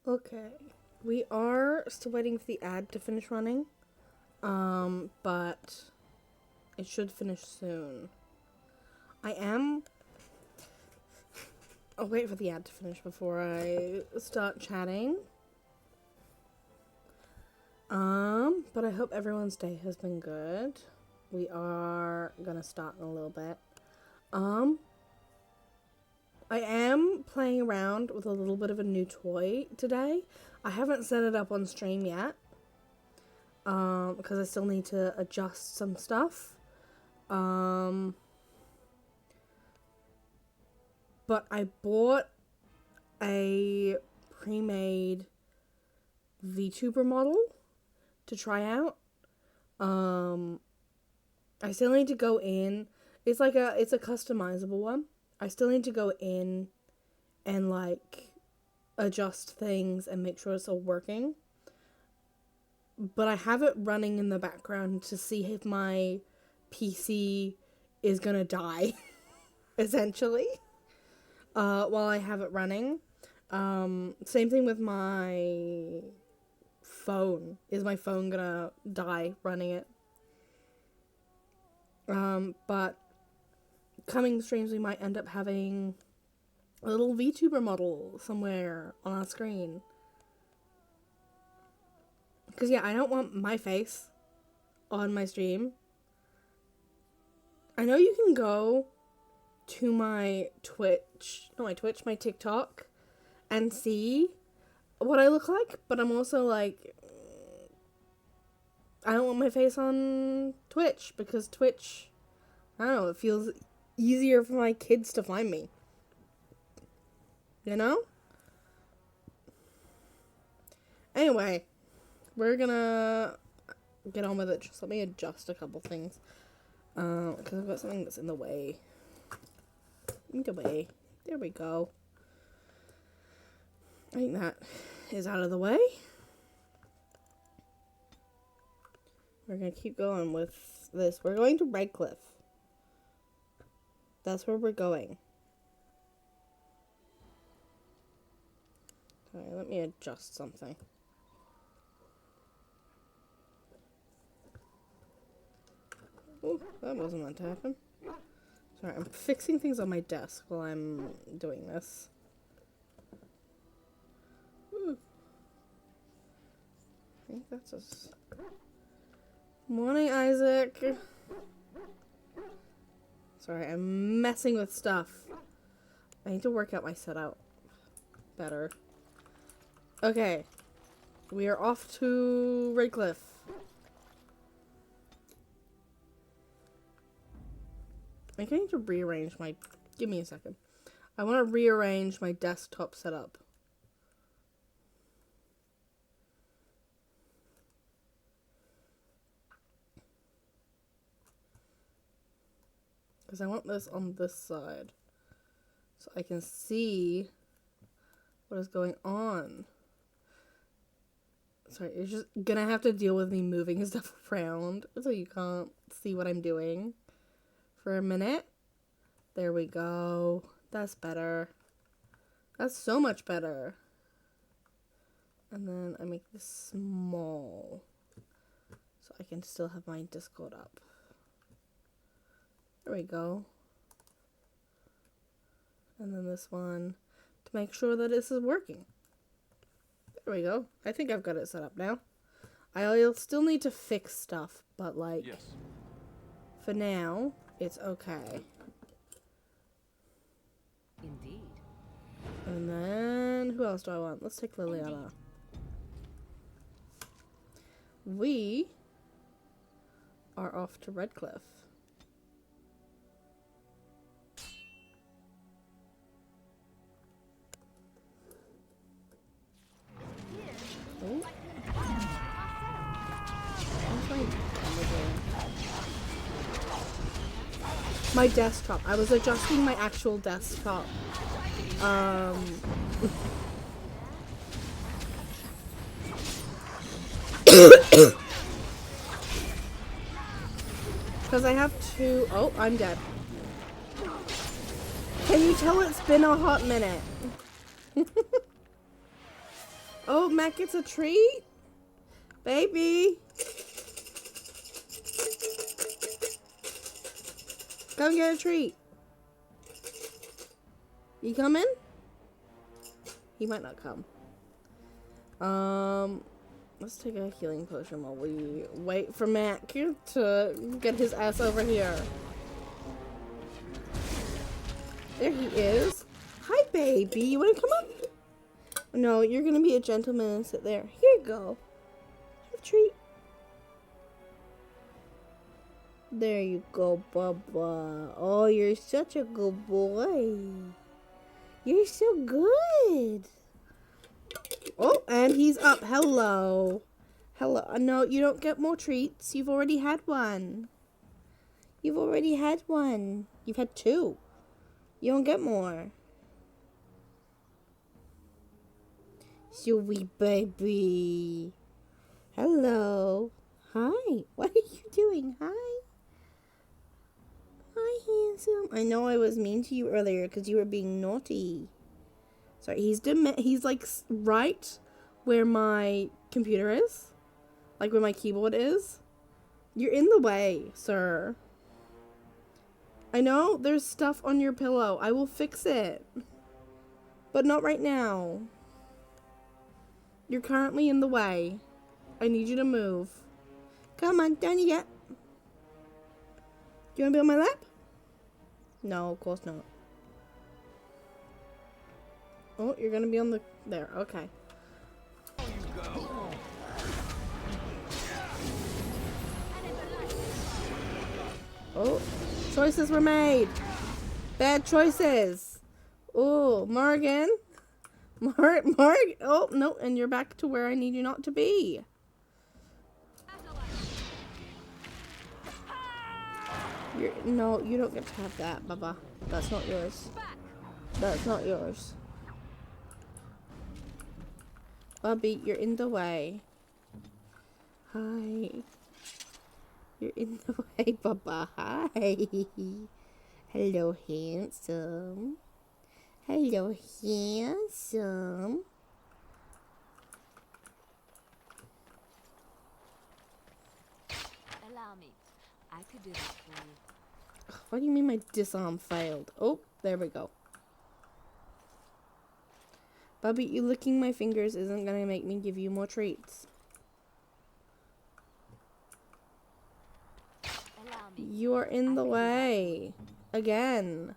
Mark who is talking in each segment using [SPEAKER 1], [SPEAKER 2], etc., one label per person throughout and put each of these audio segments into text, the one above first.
[SPEAKER 1] Okay. We are still waiting for the ad to finish running. But it should finish soon. I am. I'll wait for the ad to finish before I start chatting. But I hope everyone's day has been good. We are gonna start in a little bit. I am playing around with a little bit of a new toy today. I haven't set it up on stream yet. Because I still need to adjust some stuff. But I bought a pre-made VTuber model to try out. I still need to go in. It's a customizable one. I still need to go in and like adjust things and make sure it's all working. But I have it running in the background to see if my PC is gonna die, essentially, while I have it running. Same thing with my phone. Is my phone gonna die running it? But coming streams, we might end up having a little VTuber model somewhere on our screen. Because, yeah, I don't want my face on my stream. I know you can go to my my TikTok, and see what I look like, but I'm also like, I don't want my face on Twitch, because Twitch, I don't know, it feels easier for my kids to find me. You know? Anyway, we're gonna get on with it. Just let me adjust a couple things. Because I've got something that's in the way. In the way. There we go. I think that is out of the way. We're gonna keep going with this. We're going to Redcliffe. That's where we're going. Alright, let me adjust something. Oh, that wasn't meant to happen. Sorry, I'm fixing things on my desk while I'm doing this. Ooh. I think that's us. Morning, Isaac. Sorry, I'm messing with stuff. I need to work out my setup better. Okay. We are off to Redcliffe. I need to rearrange my... Give me a second. I want to rearrange my desktop setup. Because I want this on this side. So I can see what is going on. Sorry, you're just gonna have to deal with me moving stuff around so you can't see what I'm doing for a minute. There we go. That's better. That's so much better. And then I make this small so I can still have my Discord up. There we go. And then this one to make sure that this is working. There we go. I think I've got it set up now. I'll still need to fix stuff, but like, yes. For now, it's okay.
[SPEAKER 2] Indeed.
[SPEAKER 1] And then, who else do I want? Let's take Liliana. We are off to Redcliffe. Oh. My desktop. I was adjusting my actual desktop. Because I have two... Oh, I'm dead. Can you tell it's been a hot minute? Oh, Matt gets a treat? Baby. Come get a treat. You coming? He might not come. Let's take a healing potion while we wait for Matt to get his ass over here. There he is. Hi, baby. You want to come up? No, you're going to be a gentleman and sit there. Here you go. Have a treat. There you go, Bubba. Oh, you're such a good boy. You're so good. Oh, and he's up. Hello. Hello. No, you don't get more treats. You've already had one. You've already had one. You've had two. You don't get more. Sweet baby. Hello. Hi. What are you doing? Hi. Hi, handsome. I know I was mean to you earlier because you were being naughty. Sorry, he's like right where my computer is. Like where my keyboard is. You're in the way, sir. I know there's stuff on your pillow. I will fix it. But not right now. You're currently in the way. I need you to move. Come on, down you get. Do you want to be on my lap? No, of course not. Oh, you're going to be on the... There, okay. Oh, choices were made. Bad choices. Oh, Morgan. Mark. Oh, no, and you're back to where I need you not to be. No, you don't get to have that, Bubba. That's not yours. That's not yours. Bubby, you're in the way. Hi. You're in the way, Bubba. Hi. Hello, handsome. Hello, handsome.
[SPEAKER 2] Allow me. I could do this for you.
[SPEAKER 1] What do you mean my disarm failed? Oh, there we go. Bubby, you licking my fingers isn't gonna make me give you more treats.
[SPEAKER 2] Allow me.
[SPEAKER 1] You are in the way. Again.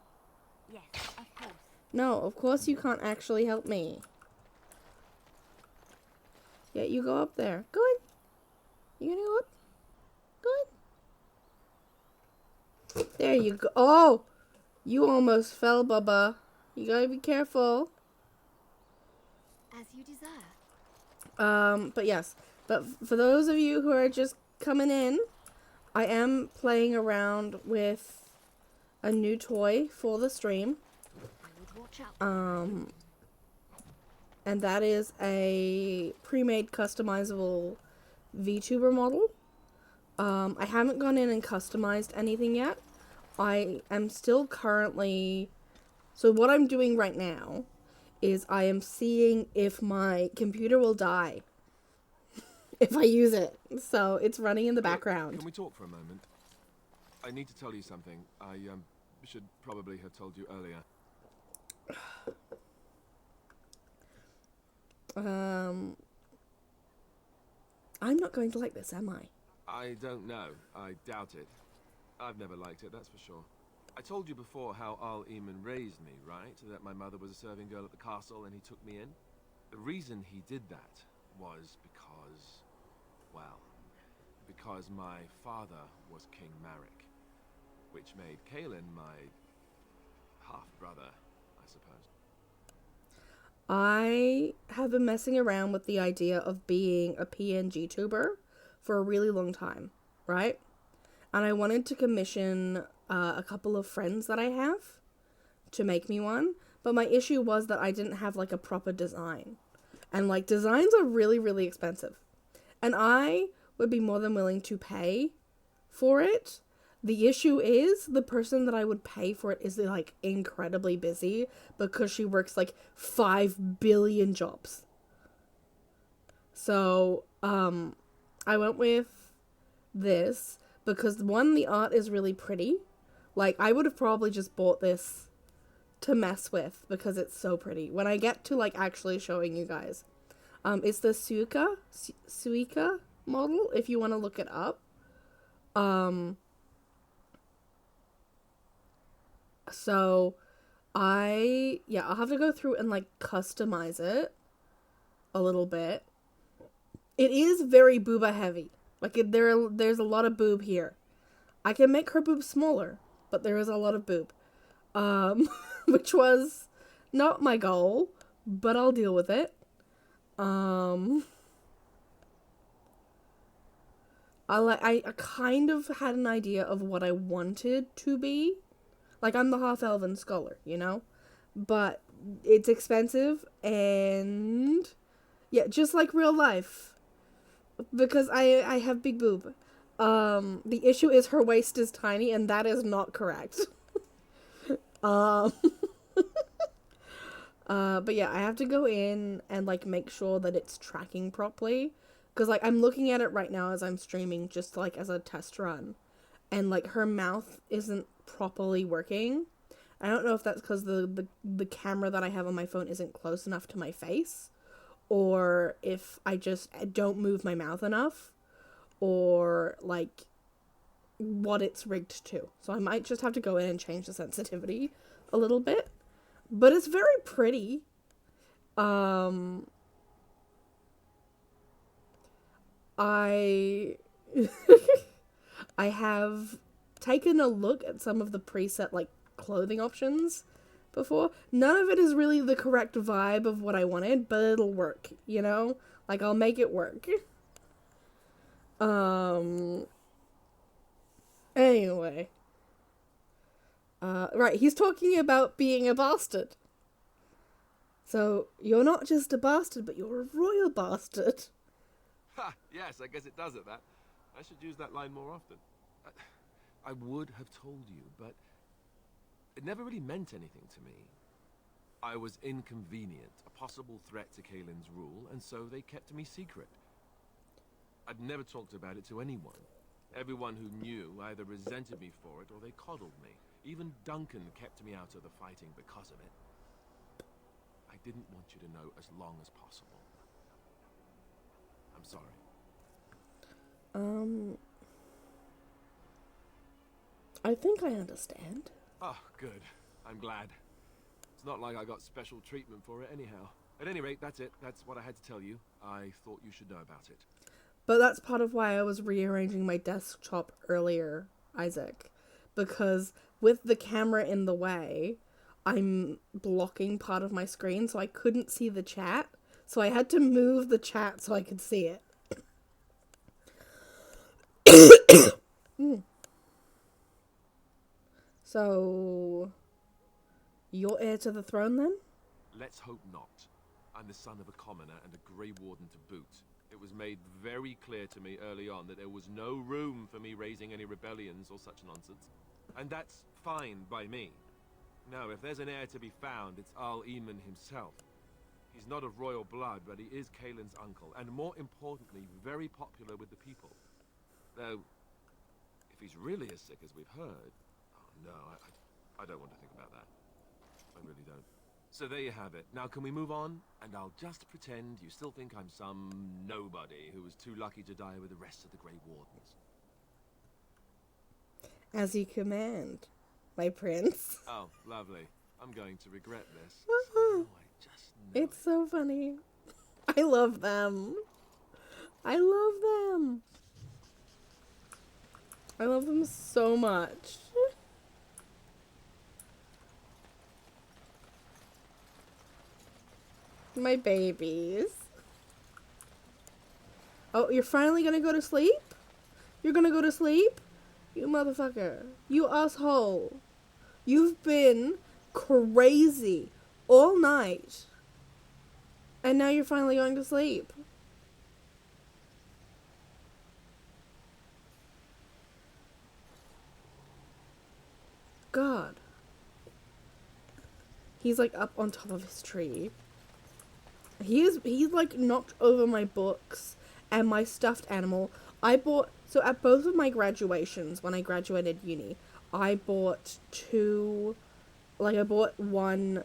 [SPEAKER 2] Yes, of course.
[SPEAKER 1] No, of course you can't actually help me. Yeah, you go up there. Go on. You gonna go up? Go on. There you go. Oh! You almost fell, Bubba. You gotta be careful.
[SPEAKER 2] As you desire.
[SPEAKER 1] But yes. But for those of you who are just coming in, I am playing around with a new toy for the stream.
[SPEAKER 2] I would watch out.
[SPEAKER 1] And that is a pre-made customizable VTuber model. I haven't gone in and customized anything yet. I am still currently... So what I'm doing right now is I am seeing if my computer will die if I use it. So it's running in the background.
[SPEAKER 3] Can we talk for a moment? I need to tell you something. I should probably have told you earlier.
[SPEAKER 1] I'm not going to like this, am I?
[SPEAKER 3] I don't know. I doubt it. I've never liked it, that's for sure. I told you before how Al Eamon raised me, right? That my mother was a serving girl at the castle and he took me in. The reason he did that was because, well, because my father was King Marek, which made Kaelin my half-brother, I suppose.
[SPEAKER 1] I have been messing around with the idea of being a PNG tuber for a really long time, right? And I wanted to commission a couple of friends that I have to make me one, but my issue was that I didn't have like a proper design. And like designs are really, really expensive. And I would be more than willing to pay for it. The issue is the person that I would pay for it is like incredibly busy because she works like 5 billion jobs. So, I went with this because one, the art is really pretty. Like, I would have probably just bought this to mess with because it's so pretty. When I get to, like, actually showing you guys. It's the Suica model, if you want to look it up. So, I'll have to go through and, like, customize it a little bit. It is very booba heavy. Like, there's a lot of boob here. I can make her boob smaller, but there is a lot of boob. Which was not my goal, but I'll deal with it. I kind of had an idea of what I wanted to be. Like, I'm the half-elven scholar, you know? But it's expensive, and yeah, just like real life. Because I have big boob. The issue is her waist is tiny, and that is not correct. But yeah, I have to go in and, like, make sure that it's tracking properly. Because, like, I'm looking at it right now as I'm streaming, just, like, as a test run. And, like, her mouth isn't properly working. I don't know if that's because the camera that I have on my phone isn't close enough to my face. Or if I just don't move my mouth enough. Or, like, what it's rigged to. So I might just have to go in and change the sensitivity a little bit. But it's very pretty. I I have taken a look at some of the preset, like, clothing options before. None of it is really the correct vibe of what I wanted, but it'll work, you know? Like, I'll make it work. Anyway. Right, he's talking about being a bastard. So, you're not just a bastard, but you're a royal bastard.
[SPEAKER 3] Ha! Yes, I guess it does it, that. I should use that line more often. I would have told you, but it never really meant anything to me. I was inconvenient, a possible threat to Kaelin's rule, and so they kept me secret. I'd never talked about it to anyone. Everyone who knew either resented me for it or they coddled me. Even Duncan kept me out of the fighting because of it. I didn't want you to know as long as possible. I'm sorry.
[SPEAKER 1] I think I understand.
[SPEAKER 3] Oh, good. I'm glad. It's not like I got special treatment for it anyhow. At any rate, that's it. That's what I had to tell you. I thought you should know about it.
[SPEAKER 1] But that's part of why I was rearranging my desktop earlier, Isaac. Because with the camera in the way, I'm blocking part of my screen, so I couldn't see the chat. So I had to move the chat so I could see it. So, you're heir to the throne then?
[SPEAKER 3] Let's hope not. I'm the son of a commoner and a Grey Warden to boot. It was made very clear to me early on that there was no room for me raising any rebellions or such nonsense. And that's fine by me. Now, if there's an heir to be found, it's Arl Eamon himself. He's not of royal blood, but he is Kaelin's uncle, and more importantly, very popular with the people. Though, if he's really as sick as we've heard... Oh, no, I don't want to think about that. I really don't. So there you have it. Now can we move on? And I'll just pretend you still think I'm some nobody who was too lucky to die with the rest of the Grey Wardens.
[SPEAKER 1] As you command, my prince.
[SPEAKER 3] Oh, lovely. I'm going to regret this.
[SPEAKER 1] Woohoo.
[SPEAKER 3] Oh, I just know
[SPEAKER 1] It's so funny. I love them. I love them. I love them so much. My babies. Oh, you're finally gonna go to sleep? You're gonna go to sleep? You motherfucker. You asshole. You've been crazy all night. And now you're finally going to sleep. God. He's like up on top of his tree. He's like knocked over my books and my stuffed animal. I bought so at both of my graduations when I graduated uni, I bought two like I bought one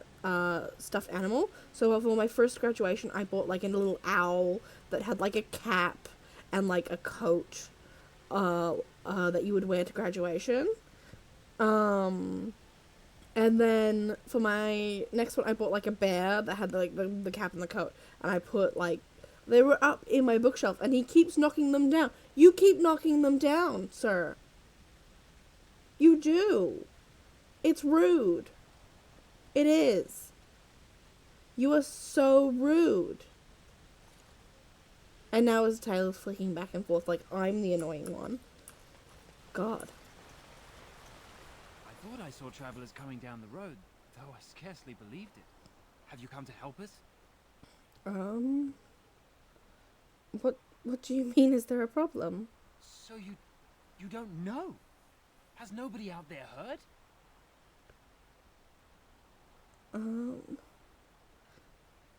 [SPEAKER 1] stuffed animal. So for my first graduation I bought like a little owl that had like a cap and like a coat that you would wear to graduation. Um and then for my next one, I bought like a bear that had like the cap and the coat, and I put like they were up in my bookshelf, and he keeps knocking them down. You keep knocking them down, sir. You do. It's rude. It is. You are so rude. And now his tail is flicking back and forth like I'm the annoying one. God.
[SPEAKER 4] I thought I saw travelers coming down the road, though I scarcely believed it. Have you come to help us?
[SPEAKER 1] What do you mean? Is there a problem?
[SPEAKER 4] So you don't know? Has nobody out there heard?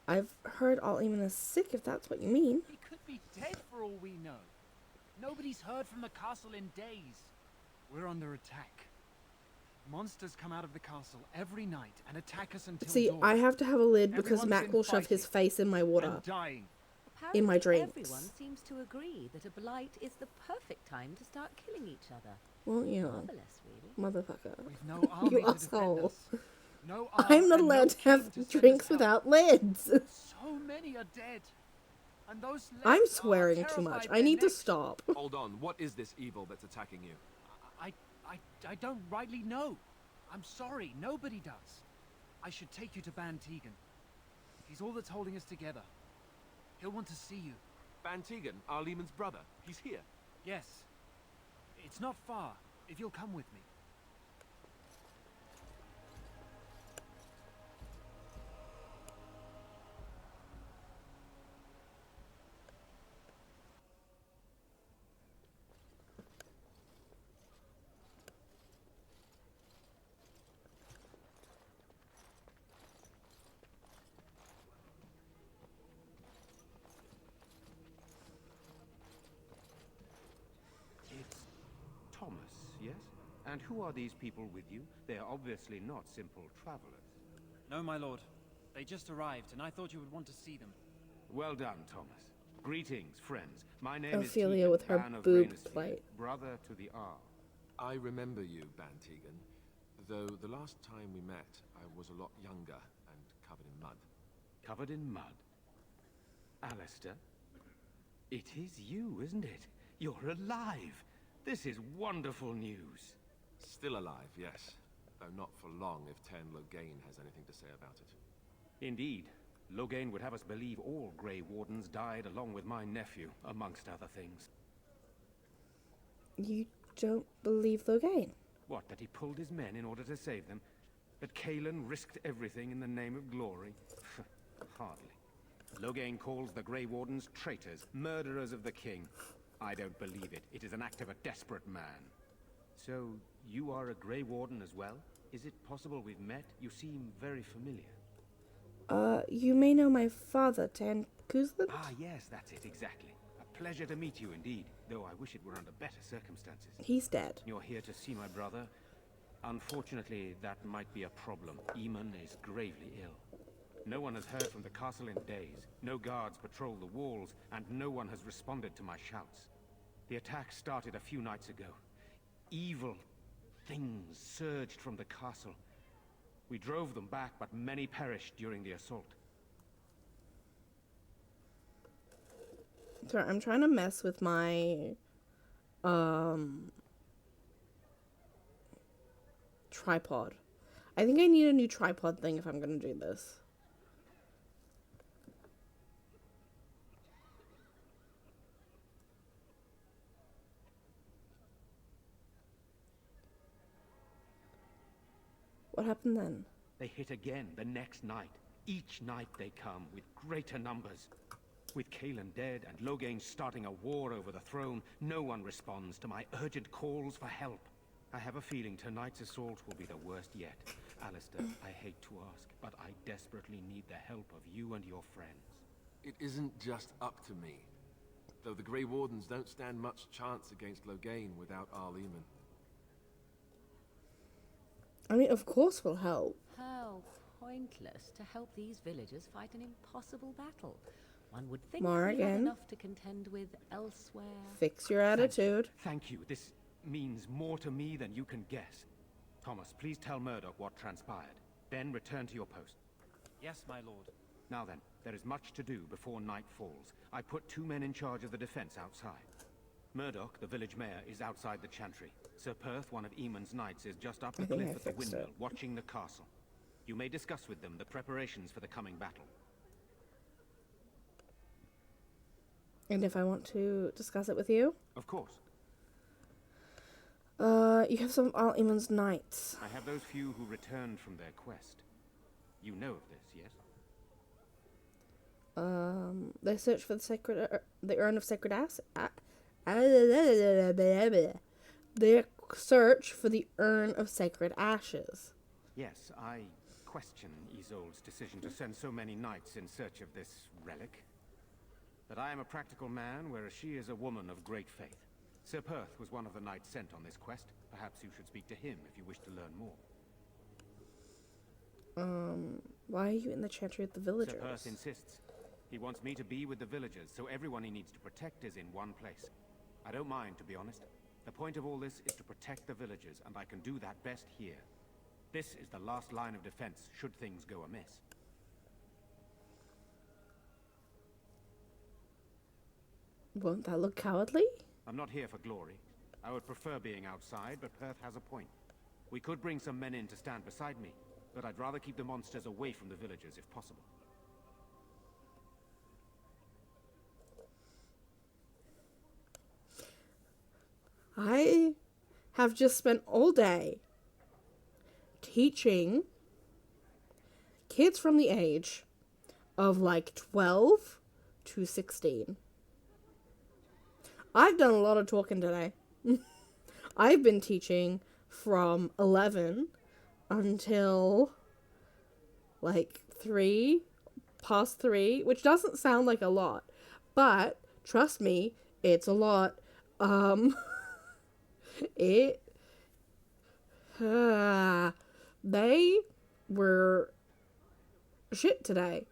[SPEAKER 1] I've heard Al-Eamon is sick, if that's what you mean.
[SPEAKER 4] He could be dead for all we know. Nobody's heard from the castle in days. We're under attack. Monsters come out of the castle every night and attack us until
[SPEAKER 1] See,
[SPEAKER 4] dawn.
[SPEAKER 1] I have to have a lid because
[SPEAKER 4] Everyone's
[SPEAKER 1] Mac
[SPEAKER 4] been
[SPEAKER 1] will shove his
[SPEAKER 4] fighting
[SPEAKER 1] face in my water.
[SPEAKER 4] and dying.
[SPEAKER 1] In my
[SPEAKER 2] Apparently
[SPEAKER 1] drinks.
[SPEAKER 2] everyone seems to agree that a blight is the perfect time to start killing each other.
[SPEAKER 1] Well, yeah,
[SPEAKER 2] Marvelous, really.
[SPEAKER 1] motherfucker.
[SPEAKER 4] We've no army
[SPEAKER 1] You
[SPEAKER 4] to defend
[SPEAKER 1] asshole.
[SPEAKER 4] us. No
[SPEAKER 1] I'm not
[SPEAKER 4] and
[SPEAKER 1] allowed
[SPEAKER 4] no
[SPEAKER 1] to have
[SPEAKER 4] king send us
[SPEAKER 1] drinks
[SPEAKER 4] help.
[SPEAKER 1] without lids.
[SPEAKER 4] So many are dead. And those
[SPEAKER 1] I'm
[SPEAKER 4] left are
[SPEAKER 1] swearing too much.
[SPEAKER 4] terrified
[SPEAKER 1] I
[SPEAKER 4] they're
[SPEAKER 1] need to
[SPEAKER 4] next.
[SPEAKER 1] stop.
[SPEAKER 3] Hold on, what is this evil that's attacking you?
[SPEAKER 4] I don't rightly know. I'm sorry, nobody does. I should take you to Ban Tegan. He's all that's holding us together. He'll want to see you.
[SPEAKER 3] Ban Tegan, Al-Eamon's brother. He's here.
[SPEAKER 4] Yes. It's not far, if you'll come with me.
[SPEAKER 5] It's Thomas, yes? And who are these people with you? They are obviously not simple travelers.
[SPEAKER 4] No, my lord. They just arrived, and I thought you would want to see them.
[SPEAKER 5] Well done, Thomas. Greetings, friends. My name is
[SPEAKER 1] Ophelia
[SPEAKER 5] Tegan,
[SPEAKER 1] with her
[SPEAKER 5] Ban of
[SPEAKER 1] boob
[SPEAKER 5] Reynisfield,
[SPEAKER 1] plate.
[SPEAKER 5] brother to the Arl.
[SPEAKER 3] I remember you, Ban Tegan. Though the last time we met, I was a lot younger and covered in mud.
[SPEAKER 5] Covered in mud. Alistair? It is you, isn't it? You're alive! This is wonderful news.
[SPEAKER 3] Still alive, yes. Though not for long if Ten Loghain has anything to say about it.
[SPEAKER 5] Indeed. Loghain would have us believe all Grey Wardens died along with my nephew, amongst other things.
[SPEAKER 1] You don't believe Loghain?
[SPEAKER 5] What, that he pulled his men in order to save them? That Cailan risked everything in the name of glory? Hardly. Loghain calls the Grey Wardens traitors, murderers of the king. I don't believe it. It is an act of a desperate man. So, you are a Grey Warden as well? Is it possible we've met? You seem very familiar.
[SPEAKER 1] You may know my father, Tan Kuzlan?
[SPEAKER 5] Ah, yes, that's it, exactly. A pleasure to meet you indeed, though I wish it were under better circumstances.
[SPEAKER 1] He's dead.
[SPEAKER 5] You're here to see my brother? Unfortunately, that might be a problem. Eamon is gravely ill. No one has heard from the castle in days. No guards patrol the walls, and no one has responded to my shouts. The attack started a few nights ago. Evil things surged from the castle. We drove them back, but many perished during the assault.
[SPEAKER 1] Sorry, I'm trying to mess with my tripod. I think I need a new tripod thing if I'm gonna do this. What happened then?
[SPEAKER 5] They hit again the next night. Each night they come with greater numbers. With Cailan dead and Loghain starting a war over the throne, no one responds to my urgent calls for help. I have a feeling tonight's assault will be the worst yet. Alistair, I hate to ask, but I desperately need the help of you and your friends.
[SPEAKER 3] It isn't just up to me. Though the Grey Wardens don't stand much chance against Loghain without Arl Eamon.
[SPEAKER 1] I mean, of course we'll help.
[SPEAKER 2] How pointless to help these villagers fight an impossible battle. One would think
[SPEAKER 1] Morgan.
[SPEAKER 2] we have enough to contend with elsewhere.
[SPEAKER 1] Fix your attitude.
[SPEAKER 5] Thank you. This means more to me than you can guess. Thomas, please tell Murdoch what transpired. Then return to your post.
[SPEAKER 4] Yes, my lord.
[SPEAKER 5] Now then, there is much to do before night falls. I put 2 men in charge of the defense outside. Murdoch, the village mayor, is outside the chantry. Sir Perth, one of Eamon's knights, is just up the
[SPEAKER 1] think I
[SPEAKER 5] cliff at the
[SPEAKER 1] fixed
[SPEAKER 5] windmill,
[SPEAKER 1] it.
[SPEAKER 5] watching the castle. You may discuss with them the preparations for the coming battle.
[SPEAKER 1] And if I want to discuss it with you?
[SPEAKER 5] Of course.
[SPEAKER 1] You have some of Arl Eamon's knights.
[SPEAKER 5] I have those few who returned from their quest. You know of this, yes?
[SPEAKER 1] They search for the urn of sacred acid. They search for the urn of sacred ashes.
[SPEAKER 5] Yes, I question Isolde's decision to send so many knights in search of this relic. But I am a practical man, whereas she is a woman of great faith. Sir Perth was one of the knights sent on this quest. Perhaps you should speak to him if you wish to learn more.
[SPEAKER 1] Why are you in the chantry with the villagers?
[SPEAKER 5] Sir Perth insists. He wants me to be with the villagers, so everyone he needs to protect is in one place. I don't mind, to be honest. The point of all this is to protect the villagers, and I can do that best here. This is the last line of defense, should things go amiss.
[SPEAKER 1] Won't that look cowardly?
[SPEAKER 5] I'm not here for glory. I would prefer being outside, but Perth has a point. We could bring some men in to stand beside me, but I'd rather keep the monsters away from the villagers if possible.
[SPEAKER 1] I have just spent all day teaching kids from the age of like 12 to 16. I've done a lot of talking today. I've been teaching from 11 until like past 3, which doesn't sound like a lot, but trust me, it's a lot. They were shit today.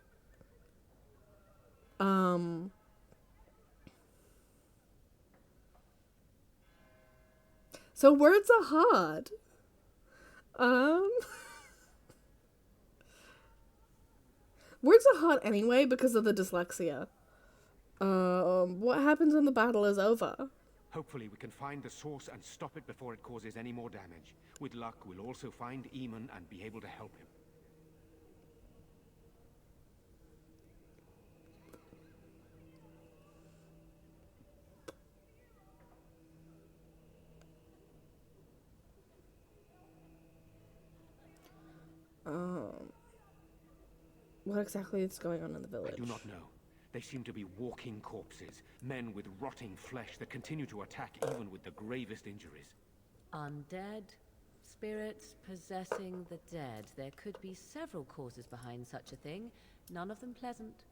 [SPEAKER 1] So words are hard. Words are hard anyway because of the dyslexia. What happens when the battle is over?
[SPEAKER 5] Hopefully we can find the source and stop it before it causes any more damage. With luck, we'll also find Eamon and be able to help him.
[SPEAKER 1] What exactly is going on in the village?
[SPEAKER 5] I do not know. They seem to be walking corpses, men with rotting flesh that continue to attack even with the gravest injuries.
[SPEAKER 2] Undead, spirits possessing the dead. There could be several causes behind such a thing, none of them pleasant.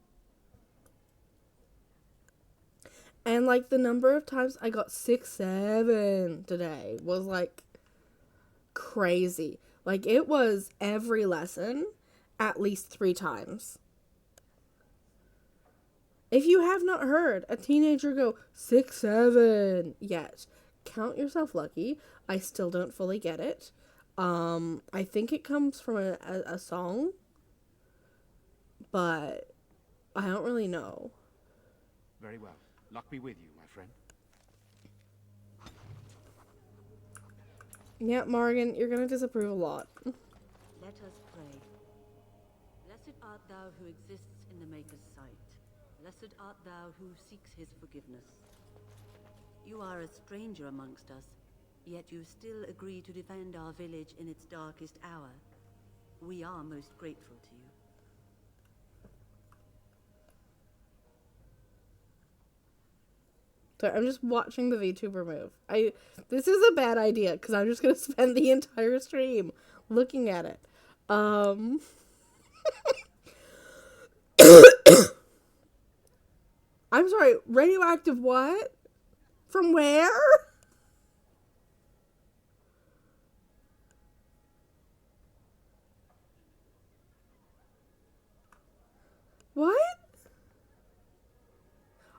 [SPEAKER 1] And like the number of times I got 6, 7 today was like crazy. Like it was every lesson at least 3 times. If you have not heard a teenager go 6, 7 yet, count yourself lucky. I still don't fully get it. I think it comes from a song, but I don't really know.
[SPEAKER 5] Very well. Luck be with you, my friend.
[SPEAKER 1] Yeah, Morgan, you're gonna disapprove a lot.
[SPEAKER 6] Let us pray. Blessed art thou who exists in the Maker's sight. Blessed art thou who seeks his forgiveness. You are a stranger amongst us, yet you still agree to defend our village in its darkest hour. We are most grateful to you.
[SPEAKER 1] So I'm just watching the VTuber move. This is a bad idea because I'm just gonna spend the entire stream looking at it. I'm sorry, radioactive what? From where? What?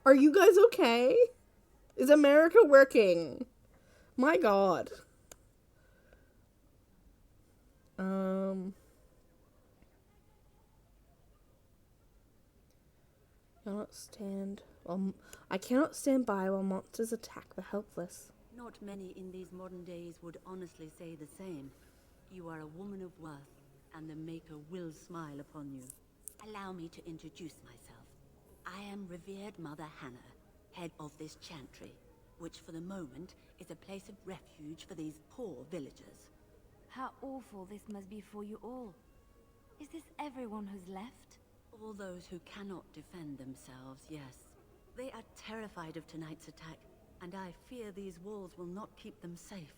[SPEAKER 1] Are you guys okay? Is America working? My God. Cannot stand. I cannot stand by while monsters attack the helpless.
[SPEAKER 6] Not many in these modern days would honestly say the same. You are a woman of worth, and the Maker will smile upon you. Allow me to introduce myself. I am revered Mother Hannah, head of this chantry, which for the moment is a place of refuge for these poor villagers.
[SPEAKER 7] How awful this must be for you all. Is this everyone who's left?
[SPEAKER 6] All those who cannot defend themselves, yes. They are terrified of tonight's attack, and I fear these walls will not keep them safe.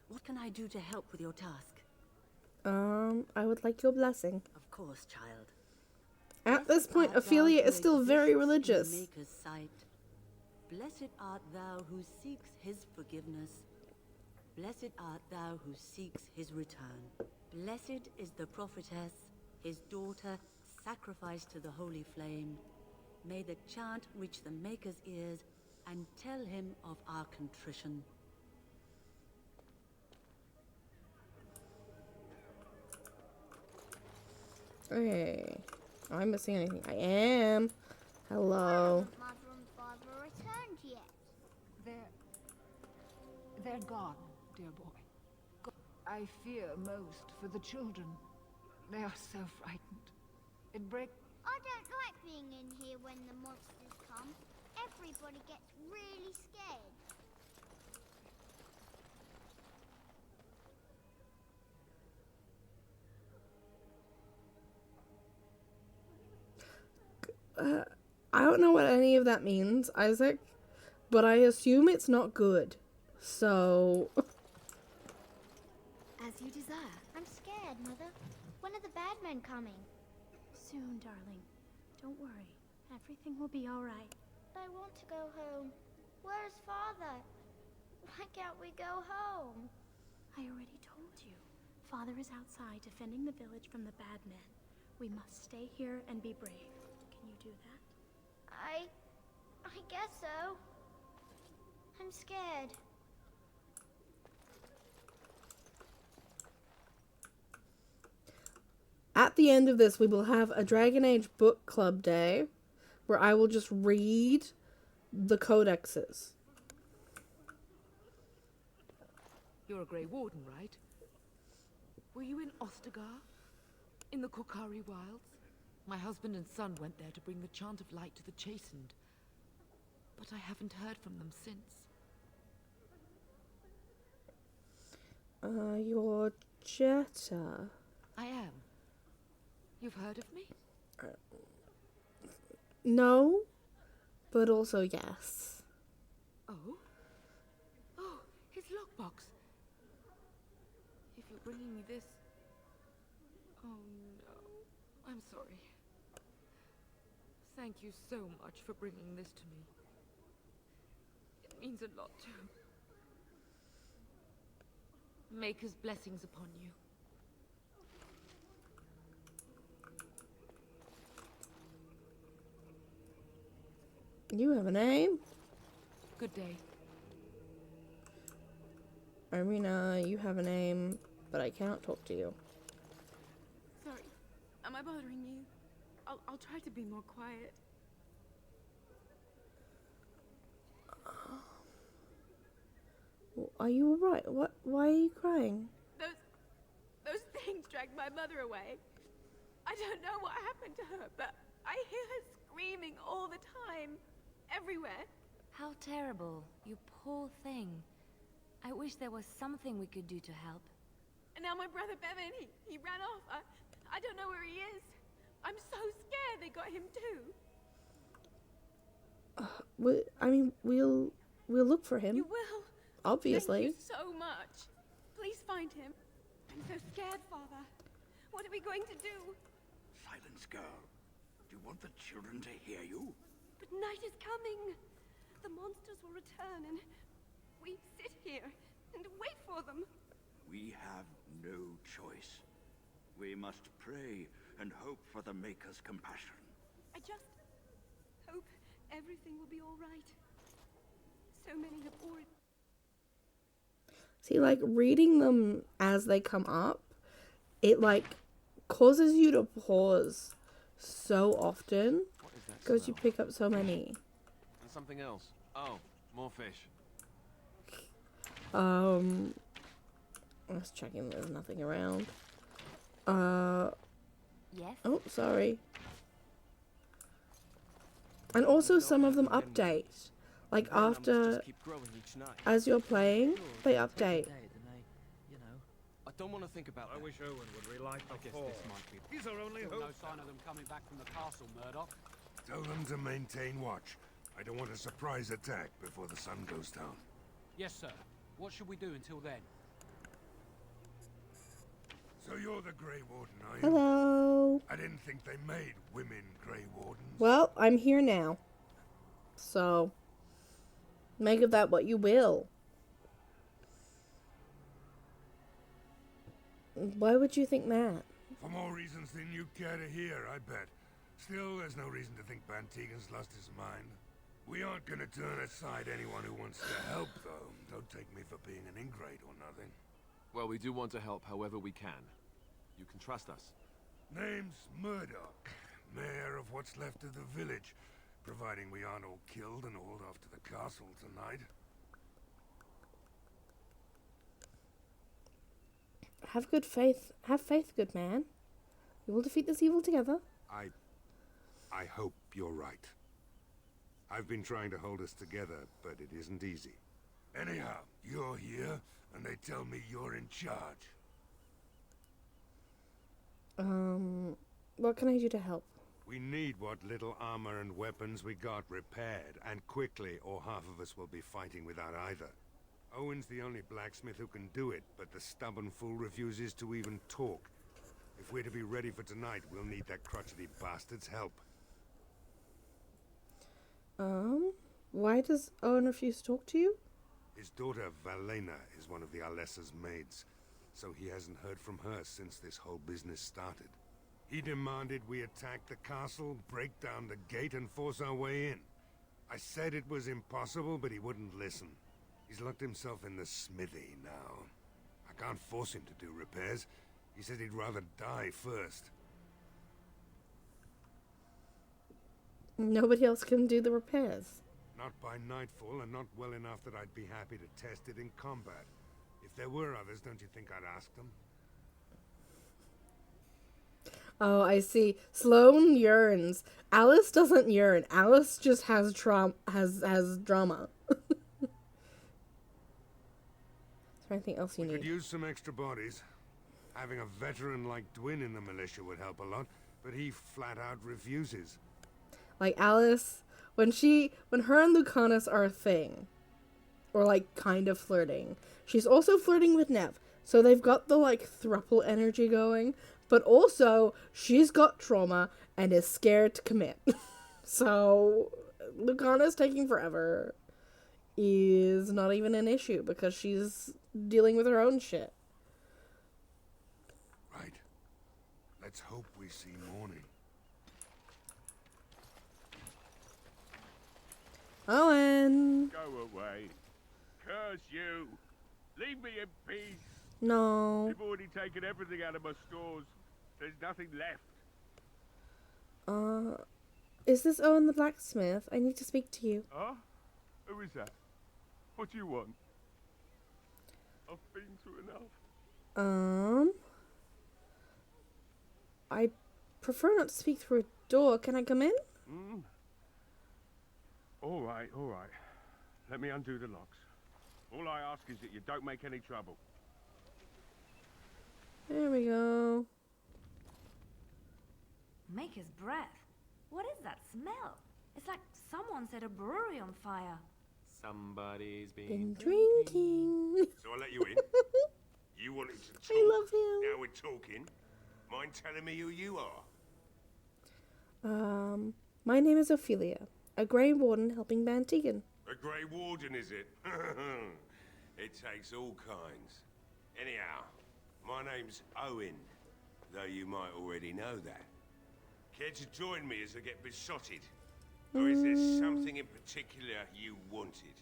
[SPEAKER 6] What can I do to help with your task?
[SPEAKER 1] I would like your blessing.
[SPEAKER 6] Of course, child.
[SPEAKER 1] At this point,
[SPEAKER 6] Blessed art
[SPEAKER 1] Ophelia
[SPEAKER 6] thou
[SPEAKER 1] is
[SPEAKER 6] who
[SPEAKER 1] still very
[SPEAKER 6] exists in the
[SPEAKER 1] religious.
[SPEAKER 6] Maker's sight. Blessed art thou who seeks his forgiveness. Blessed art thou who seeks his return. Blessed is the prophetess, his daughter, sacrificed to the holy flame. May the chant reach the Maker's ears and tell him of our contrition.
[SPEAKER 1] Okay. Am I missing anything? I am. Hello.
[SPEAKER 8] Haven't Mother and Father returned yet?
[SPEAKER 9] They're gone, dear boy. I fear most for the children. They are so frightened. It breaks.
[SPEAKER 8] I don't like being in here when the monsters come. Everybody gets really scared.
[SPEAKER 1] I don't know what any of that means, Isaac, but I assume it's not good. So...
[SPEAKER 10] As you desire.
[SPEAKER 8] I'm scared, Mother. When are the bad men coming?
[SPEAKER 10] Soon, darling. Don't worry. Everything will be all right.
[SPEAKER 8] I want to go home. Where's Father? Why can't we go home?
[SPEAKER 10] I already told you. Father is outside defending the village from the bad men. We must stay here and be brave. Can you do that?
[SPEAKER 8] I guess so. I'm scared.
[SPEAKER 1] At the end of this, we will have a Dragon Age book club day where I will just read the codexes.
[SPEAKER 11] You're a Grey Warden, right? Were you in Ostagar? In the Korcari Wilds? My husband and son went there to bring the Chant of Light to the Chastened. But I haven't heard from them since.
[SPEAKER 1] You're Jetta.
[SPEAKER 11] I am. You've heard of me?
[SPEAKER 1] No, but also yes.
[SPEAKER 11] Oh? Oh, his lockbox. If you're bringing me this... Oh no, I'm sorry. Thank you so much for bringing this to me. It means a lot to... Maker's blessings upon you.
[SPEAKER 1] You have a name?
[SPEAKER 11] Good day.
[SPEAKER 1] Irina, you have a name, but I cannot talk to you.
[SPEAKER 12] Sorry. Am I bothering you? I'll try to be more quiet.
[SPEAKER 1] Are you alright? Why are you crying?
[SPEAKER 12] Those things dragged my mother away. I don't know what happened to her, but I hear her screaming all the time. Everywhere.
[SPEAKER 7] How terrible. You poor thing. I wish there was something we could do to help.
[SPEAKER 12] And now my brother Bevan, he ran off. I don't know where he is. I'm so scared they got him too.
[SPEAKER 1] We'll look for him.
[SPEAKER 12] You will?
[SPEAKER 1] Obviously.
[SPEAKER 12] Thank you so much. Please find him. I'm so scared, Father. What are we going to do?
[SPEAKER 13] Silence, girl. Do you want the children to hear you?
[SPEAKER 12] But night is coming. The monsters will return, and we sit here and wait for them.
[SPEAKER 13] We have no choice. We must pray and hope for the Maker's compassion.
[SPEAKER 12] I just hope everything will be all right. So many have already...
[SPEAKER 1] See, like, reading them as they come up, it, like, causes you to pause so often.
[SPEAKER 3] What is that
[SPEAKER 1] Because you
[SPEAKER 3] smell?
[SPEAKER 1] pick up so many.
[SPEAKER 3] And something else. Oh, more fish.
[SPEAKER 1] I was checking there's nothing around.
[SPEAKER 7] Yes?
[SPEAKER 1] Oh, sorry. And also some of them update. Like after, as you're playing, they update.
[SPEAKER 14] I don't want to think about that.
[SPEAKER 15] I wish Owen would relight the
[SPEAKER 5] Guess
[SPEAKER 15] fall.
[SPEAKER 5] this might be.
[SPEAKER 15] He's our only hope.
[SPEAKER 4] No sign of them coming back from the castle, Murdoch.
[SPEAKER 16] Tell them to maintain watch. I don't want a surprise attack before the sun goes down.
[SPEAKER 4] Yes, sir. What should we do until then?
[SPEAKER 16] So you're the Grey Warden, are you?
[SPEAKER 1] Hello.
[SPEAKER 16] I didn't think they made women Grey Wardens.
[SPEAKER 1] Well, I'm here now. So, make of that what you will. Why would you think that?
[SPEAKER 16] For more reasons than you care to hear, I bet. Still, there's no reason to think Van Tegan's lost his mind. We aren't gonna turn aside anyone who wants to help, though. Don't take me for being an ingrate or nothing.
[SPEAKER 3] Well, we do want to help however we can. You can trust us.
[SPEAKER 16] Name's Murdoch, mayor of what's left of the village, providing we aren't all killed and hauled off to the castle tonight.
[SPEAKER 1] Have good faith. Have faith, good man. We will defeat this evil together.
[SPEAKER 16] I hope you're right. I've been trying to hold us together, but it isn't easy. Anyhow, you're here, and they tell me you're in charge.
[SPEAKER 1] What can I do to help?
[SPEAKER 16] We need what little armor and weapons we got repaired, and quickly, or half of us will be fighting without either. Owen's the only blacksmith who can do it, but the stubborn fool refuses to even talk. If we're to be ready for tonight, we'll need that crotchety bastard's help.
[SPEAKER 1] Why does Owen refuse to talk to you?
[SPEAKER 16] His daughter, Valena, is one of the Alessa's maids, so he hasn't heard from her since this whole business started. He demanded we attack the castle, break down the gate, and force our way in. I said it was impossible, but he wouldn't listen. He's locked himself in the smithy now. I can't force him to do repairs. He said he'd rather die first.
[SPEAKER 1] Nobody else can do the repairs.
[SPEAKER 16] Not by nightfall, and not well enough that I'd be happy to test it in combat. If there were others, don't you think I'd ask them?
[SPEAKER 1] Oh, I see. Sloane yearns. Alice doesn't yearn. Alice just has drama. Has drama. Is there anything else you
[SPEAKER 16] Could
[SPEAKER 1] need?
[SPEAKER 16] use some extra bodies. Having a veteran like Dwin in the militia would help a lot, but he flat out refuses.
[SPEAKER 1] Like Alice, when her and Lucanus are a thing, or like kind of flirting, she's also flirting with Nev. So they've got the like thruple energy going, but also she's got trauma and is scared to commit. So Lucanus taking forever is not even an issue because she's dealing with her own shit.
[SPEAKER 16] Right. Let's hope we see morning.
[SPEAKER 1] Owen!
[SPEAKER 17] Go away. Curse you. Leave me in peace.
[SPEAKER 1] No.
[SPEAKER 17] You've already taken everything out of my stores. There's nothing left.
[SPEAKER 1] Is this Owen the blacksmith? I need to speak to you.
[SPEAKER 17] Huh? Who is that? What do you want? I've been through enough.
[SPEAKER 1] I prefer not to speak through a door. Can I come in?
[SPEAKER 17] All right. Let me undo the locks. All I ask is that you don't make any trouble.
[SPEAKER 1] There we go.
[SPEAKER 7] Maker's breath. What is that smell? It's like someone set a brewery on fire.
[SPEAKER 3] Somebody's
[SPEAKER 1] Been drinking.
[SPEAKER 16] So I let you in. You wanted to talk.
[SPEAKER 1] I love him.
[SPEAKER 16] Now we're talking. Mind telling me who you are?
[SPEAKER 1] My name is Ophelia. A Grey Warden helping Van Tegan.
[SPEAKER 16] A Grey Warden, is it? It takes all kinds. Anyhow, my name's Owen, though you might already know that. Care to join me as I get besotted? Or is there something in particular you wanted?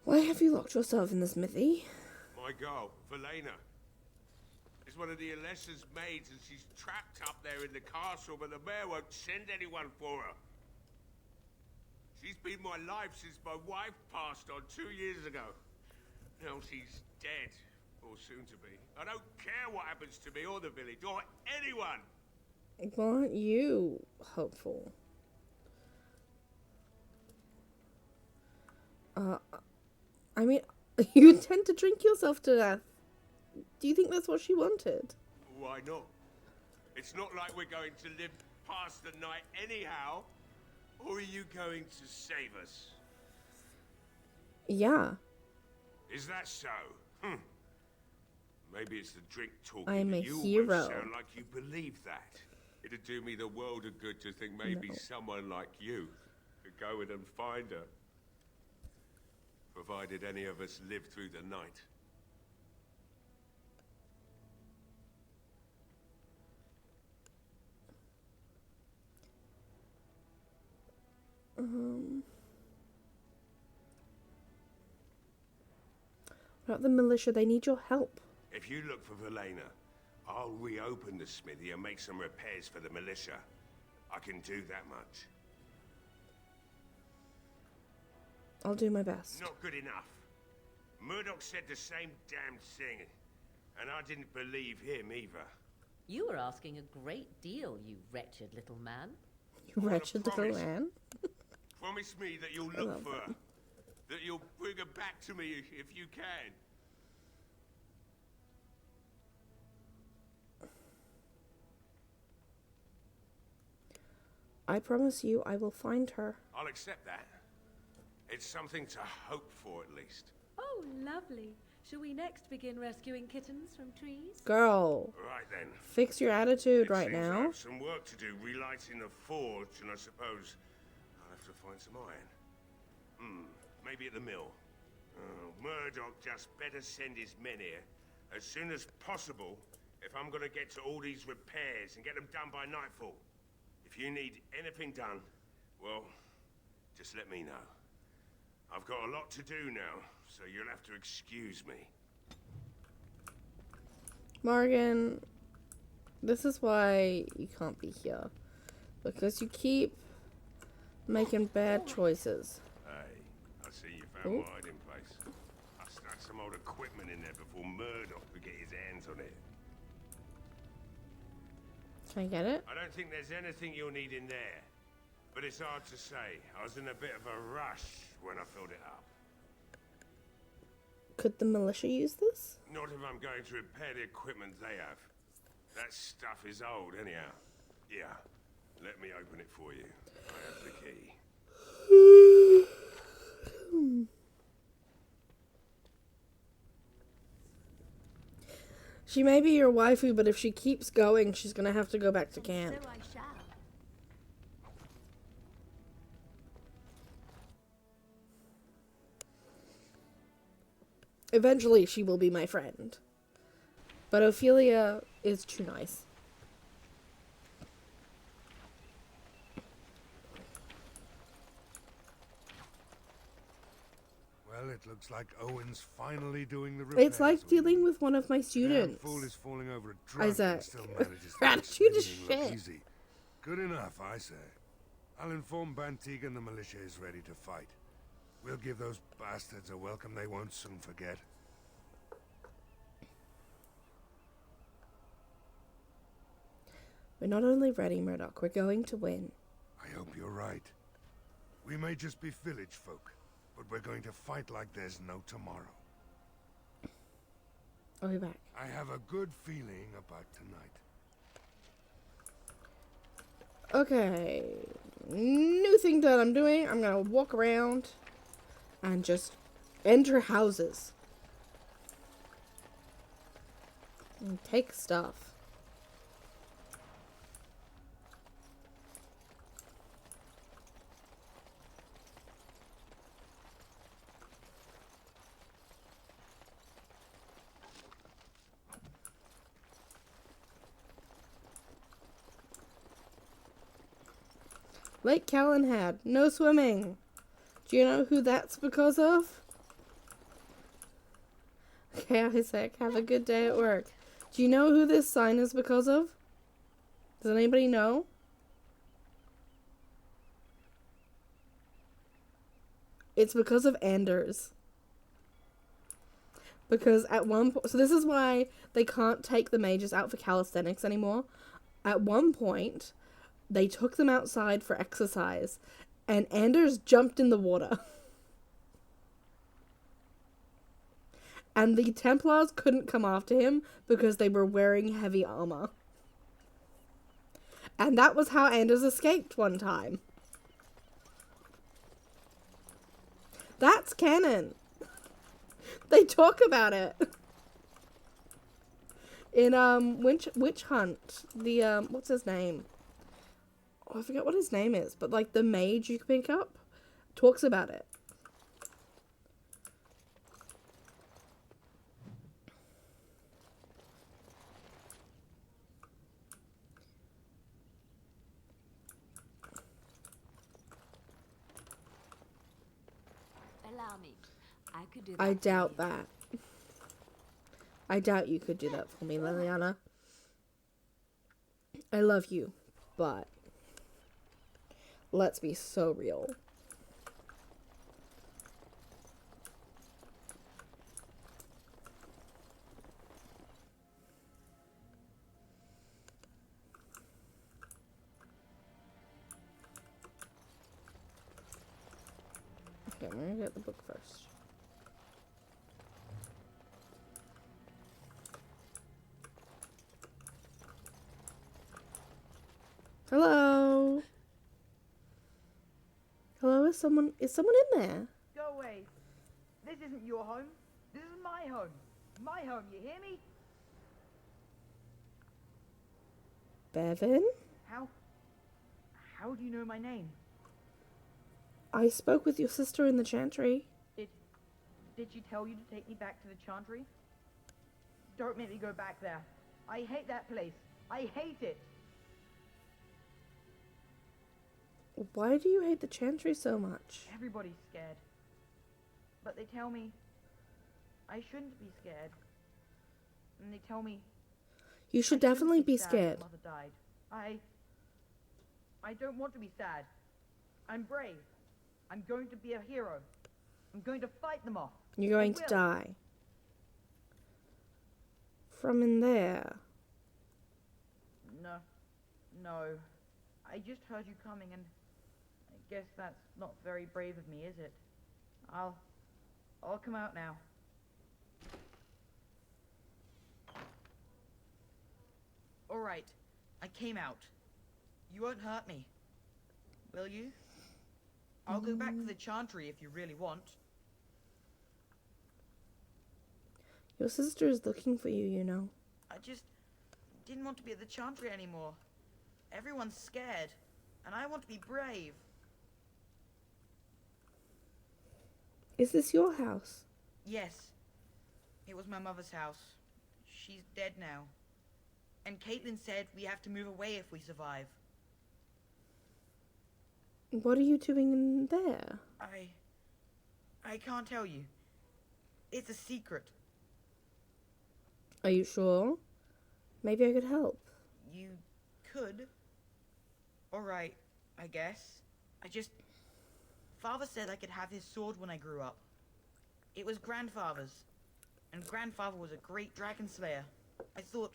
[SPEAKER 1] Why have you locked yourself in the smithy?
[SPEAKER 16] My girl, Valena. Is one of the Alessa's maids, and she's trapped up there in the castle, but the mayor won't send anyone for her. She's been my life since my wife passed on 2 years ago. Now she's dead, or soon to be. I don't care what happens to me or the village, or anyone.
[SPEAKER 1] Why aren't you hopeful? I mean, you intend to drink yourself to death. Do you think that's what she wanted?
[SPEAKER 16] Why not? It's not like we're going to live past the night anyhow. Or are you going to save us?
[SPEAKER 1] Yeah.
[SPEAKER 16] Is that so? Maybe it's the drink talking.
[SPEAKER 1] I'm a
[SPEAKER 16] You
[SPEAKER 1] hero.
[SPEAKER 16] almost sound like you believe that. It'd do me the world of good to think maybe someone like you could go in and find her. Provided any of us live through the night.
[SPEAKER 1] What about the militia? They need your help.
[SPEAKER 16] If you look for Valena, I'll reopen the smithy and make some repairs for the militia. I can do that much.
[SPEAKER 1] I'll do my best.
[SPEAKER 16] Not good enough. Murdoch said the same damn thing, and I didn't believe him either.
[SPEAKER 2] You were asking a great deal, you wretched little man.
[SPEAKER 1] You wretched little man.
[SPEAKER 16] Promise me that you'll look for her. That you'll bring her back to me if you can.
[SPEAKER 1] I promise you I will find her.
[SPEAKER 16] I'll accept that. It's something to hope for, at least.
[SPEAKER 2] Oh, lovely. Shall we next begin rescuing kittens from trees?
[SPEAKER 1] Girl.
[SPEAKER 16] Right then.
[SPEAKER 1] Fix your attitude
[SPEAKER 16] It
[SPEAKER 1] right
[SPEAKER 16] seems I
[SPEAKER 1] now.
[SPEAKER 16] have some work to do relighting the forge, and I suppose I'll have to find some iron. Maybe at the mill. Murdoch just better send his men here as soon as possible if I'm gonna get to all these repairs and get them done by nightfall. If you need anything done, well, just let me know. I've got a lot to do now, so you'll have to excuse me.
[SPEAKER 1] Morgan, this is why you can't be here. Because you keep making bad choices.
[SPEAKER 16] Hey, I see you found
[SPEAKER 1] Ooh.
[SPEAKER 16] my hiding place. I stuck some old equipment in there before Murdoch could get his hands on it.
[SPEAKER 1] Can I get it?
[SPEAKER 16] I don't think there's anything you'll need in there. But it's hard to say. I was in a bit of a rush when I filled it up.
[SPEAKER 1] Could the militia use this?
[SPEAKER 16] Not if I'm going to repair the equipment they have. That stuff is old, anyhow. Yeah, let me open it for you. I have the key.
[SPEAKER 1] She may be your waifu, but if she keeps going, she's gonna have to go back to camp.
[SPEAKER 7] So I shall.
[SPEAKER 1] Eventually, she will be my friend. But Ophelia is too nice.
[SPEAKER 16] Well, it looks like Owen's finally doing the repairs.
[SPEAKER 1] It's like dealing with one of my students.
[SPEAKER 16] Fool is falling over a drunk
[SPEAKER 1] Isaac.
[SPEAKER 16] and still manages to
[SPEAKER 1] Her
[SPEAKER 16] make
[SPEAKER 1] attitude is
[SPEAKER 16] spending look
[SPEAKER 1] shit.
[SPEAKER 16] easy. Good enough, I say. I'll inform Bantigan the militia is ready to fight. We'll give those bastards a welcome they won't soon forget.
[SPEAKER 1] We're not only ready, Murdoch, we're going to win.
[SPEAKER 16] I hope you're right. We may just be village folk, but we're going to fight like there's no tomorrow.
[SPEAKER 1] I'll be back.
[SPEAKER 16] I have a good feeling about tonight.
[SPEAKER 1] Okay. New thing that I'm doing. I'm gonna walk around and just enter houses. And take stuff. Lake Calenhad. No swimming. Do you know who that's because of? Okay, Isaac, have a good day at work. Do you know who this sign is because of? Does anybody know? It's because of Anders. Because at one point, so this is why they can't take the mages out for calisthenics anymore. At one point, they took them outside for exercise, and Anders jumped in the water. And the Templars couldn't come after him because they were wearing heavy armor. And that was how Anders escaped one time. That's canon. They talk about it. In Witch Hunt, the what's his name? Oh, I forget what his name is, but like the mage you can pick up talks about it.
[SPEAKER 7] Allow me. I could do that.
[SPEAKER 1] I doubt that. I doubt you could do that for me, Liliana. I love you, but let's be so real. Okay, I'm gonna get the book first. Hello? Hello, is someone in there?
[SPEAKER 15] Go away. This isn't your home. This is my home. My home, you hear me?
[SPEAKER 1] Bevan?
[SPEAKER 15] How do you know my name?
[SPEAKER 1] I spoke with your sister in the chantry.
[SPEAKER 15] Did she tell you to take me back to the chantry? Don't make me go back there. I hate that place. I hate it.
[SPEAKER 1] Why do you hate the chantry so much?
[SPEAKER 15] Everybody's scared. But they tell me I shouldn't be scared. And they tell me
[SPEAKER 1] You should definitely be
[SPEAKER 15] sad
[SPEAKER 1] scared.
[SPEAKER 15] that Mother died. I don't want to be sad. I'm brave. I'm going to be a hero. I'm going to fight them off.
[SPEAKER 1] You're going to die. From in there.
[SPEAKER 15] No. I just heard you coming, and I guess that's not very brave of me, is it? I'll come out now. All right, I came out. You won't hurt me, will you? I'll go back to the chantry if you really want.
[SPEAKER 1] Your sister is looking for you, you know.
[SPEAKER 15] I just didn't want to be at the chantry anymore. Everyone's scared, and I want to be brave.
[SPEAKER 1] Is this your house?
[SPEAKER 15] Yes. It was my mother's house. She's dead now. And Caitlin said we have to move away if we survive.
[SPEAKER 1] What are you doing in there?
[SPEAKER 15] I can't tell you. It's a secret.
[SPEAKER 1] Are you sure? Maybe I could help.
[SPEAKER 15] You could. Alright, I guess. Father said I could have his sword when I grew up. It was Grandfather's. And Grandfather was a great dragon slayer. I thought,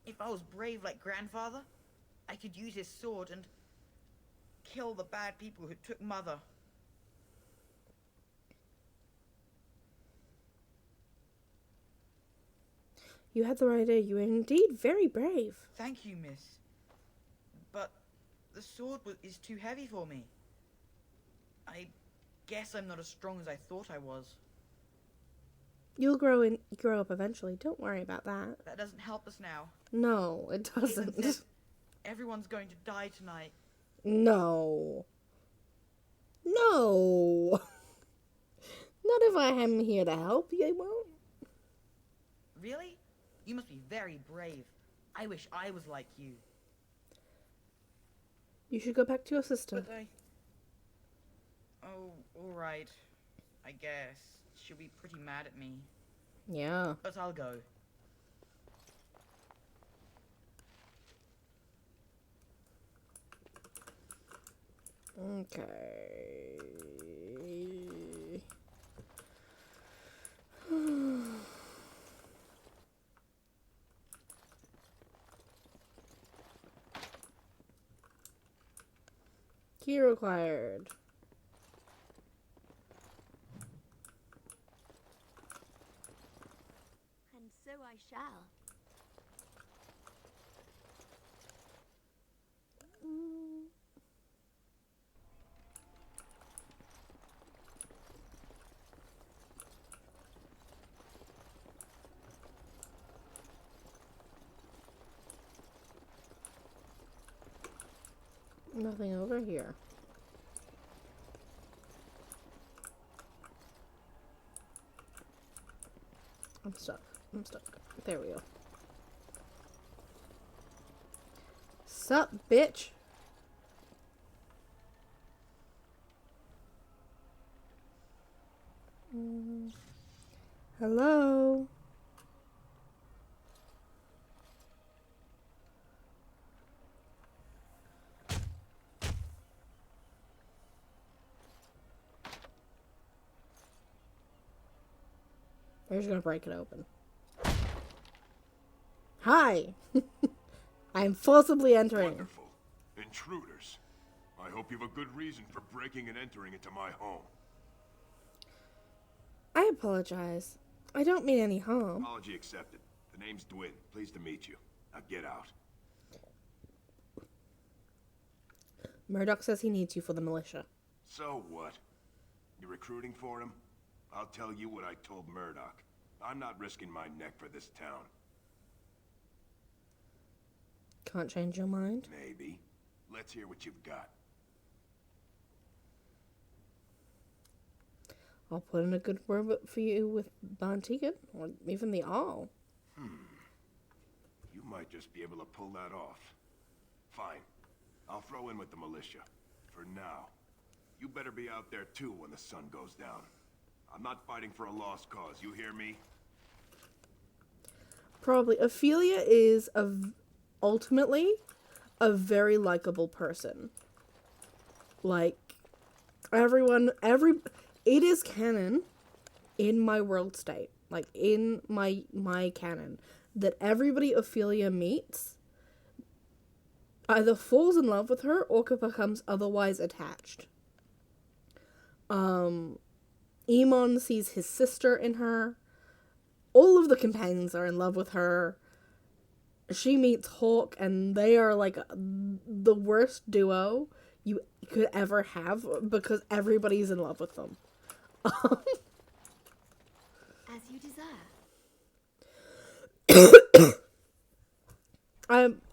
[SPEAKER 15] if I was brave like Grandfather, I could use his sword and kill the bad people who took Mother.
[SPEAKER 1] You had the right idea. You were indeed very brave.
[SPEAKER 15] Thank you, miss. But the sword is too heavy for me. I guess I'm not as strong as I thought I was.
[SPEAKER 1] You'll grow up eventually. Don't worry about that.
[SPEAKER 15] That doesn't help us now.
[SPEAKER 1] No, it doesn't.
[SPEAKER 15] Caitlin said everyone's going to die tonight.
[SPEAKER 1] No. No. Not if I am here to help you, I won't.
[SPEAKER 15] Really? You must be very brave. I wish I was like you.
[SPEAKER 1] You should go back to your sister.
[SPEAKER 15] But Oh, alright. I guess. She'll be pretty mad at me.
[SPEAKER 1] Yeah.
[SPEAKER 15] But I'll go.
[SPEAKER 1] Okay. Key required.
[SPEAKER 8] And so I shall.
[SPEAKER 1] Nothing over here. I'm stuck. I'm stuck. There we go. Sup, bitch? Hello? We're just gonna break it open. Hi! I am forcibly entering.
[SPEAKER 16] Wonderful. Intruders. I hope you have a good reason for breaking and entering into my home.
[SPEAKER 1] I apologize. I don't mean any harm.
[SPEAKER 16] Apology accepted. The name's Dwin. Pleased to meet you. Now get out.
[SPEAKER 1] Murdoch says he needs you for the militia.
[SPEAKER 16] So what? You recruiting for him? I'll tell you what I told Murdoch. I'm not risking my neck for this town.
[SPEAKER 1] Can't change your mind?
[SPEAKER 16] Maybe. Let's hear what you've got.
[SPEAKER 1] I'll put in a good word for you with Van Tegan, or even the All.
[SPEAKER 16] You might just be able to pull that off. Fine. I'll throw in with the militia. For now. You better be out there too when the sun goes down. I'm not fighting for a lost cause, you hear me?
[SPEAKER 1] Probably. Ophelia is ultimately a very likable person. Like, it is canon in my world state, like in my canon, that everybody Ophelia meets either falls in love with her or becomes otherwise attached. Aemon sees his sister in her. All of the companions are in love with her. She meets Hawke, and they are like the worst duo you could ever have because everybody's in love with them.
[SPEAKER 7] As you desire.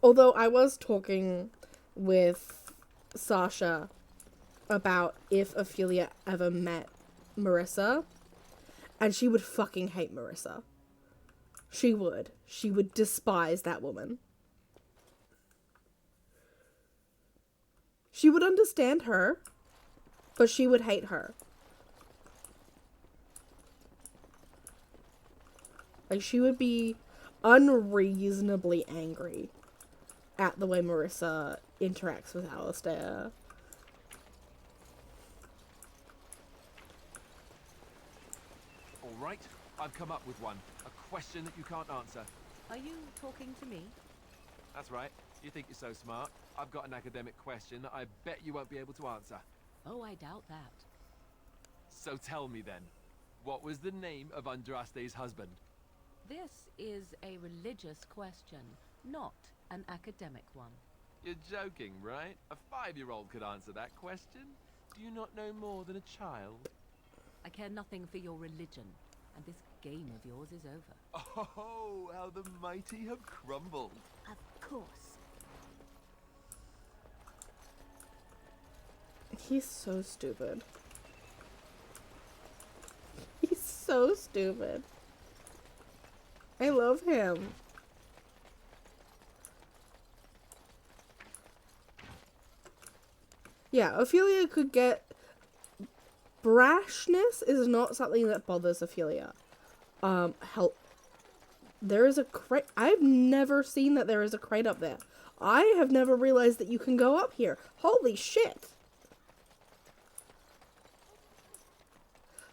[SPEAKER 1] Although I was talking with Sasha about if Ophelia ever met Marissa, and she would fucking hate Marissa. She would. She would despise that woman. She would understand her, but she would hate her. Like, she would be unreasonably angry at the way Marissa interacts with Alistair.
[SPEAKER 3] All right, I've come up with one. A question that you can't answer.
[SPEAKER 2] Are you talking to me?
[SPEAKER 3] That's right. You think you're so smart. I've got an academic question that I bet you won't be able to answer.
[SPEAKER 2] Oh, I doubt that.
[SPEAKER 3] So tell me then, what was the name of Andraste's husband?
[SPEAKER 2] This is a religious question, not an academic one.
[SPEAKER 3] You're joking, right? A 5-year-old could answer that question. Do you not know more than a child?
[SPEAKER 2] I care nothing for your religion, and this game of yours is over.
[SPEAKER 3] Oh, how the mighty have crumbled.
[SPEAKER 7] Of course.
[SPEAKER 1] He's so stupid. He's so stupid. I love him. Yeah, Ophelia could get... Brashness is not something that bothers Ophelia. Help. There is a crate. I've never seen that there is a crate up there. I have never realized that you can go up here. Holy shit.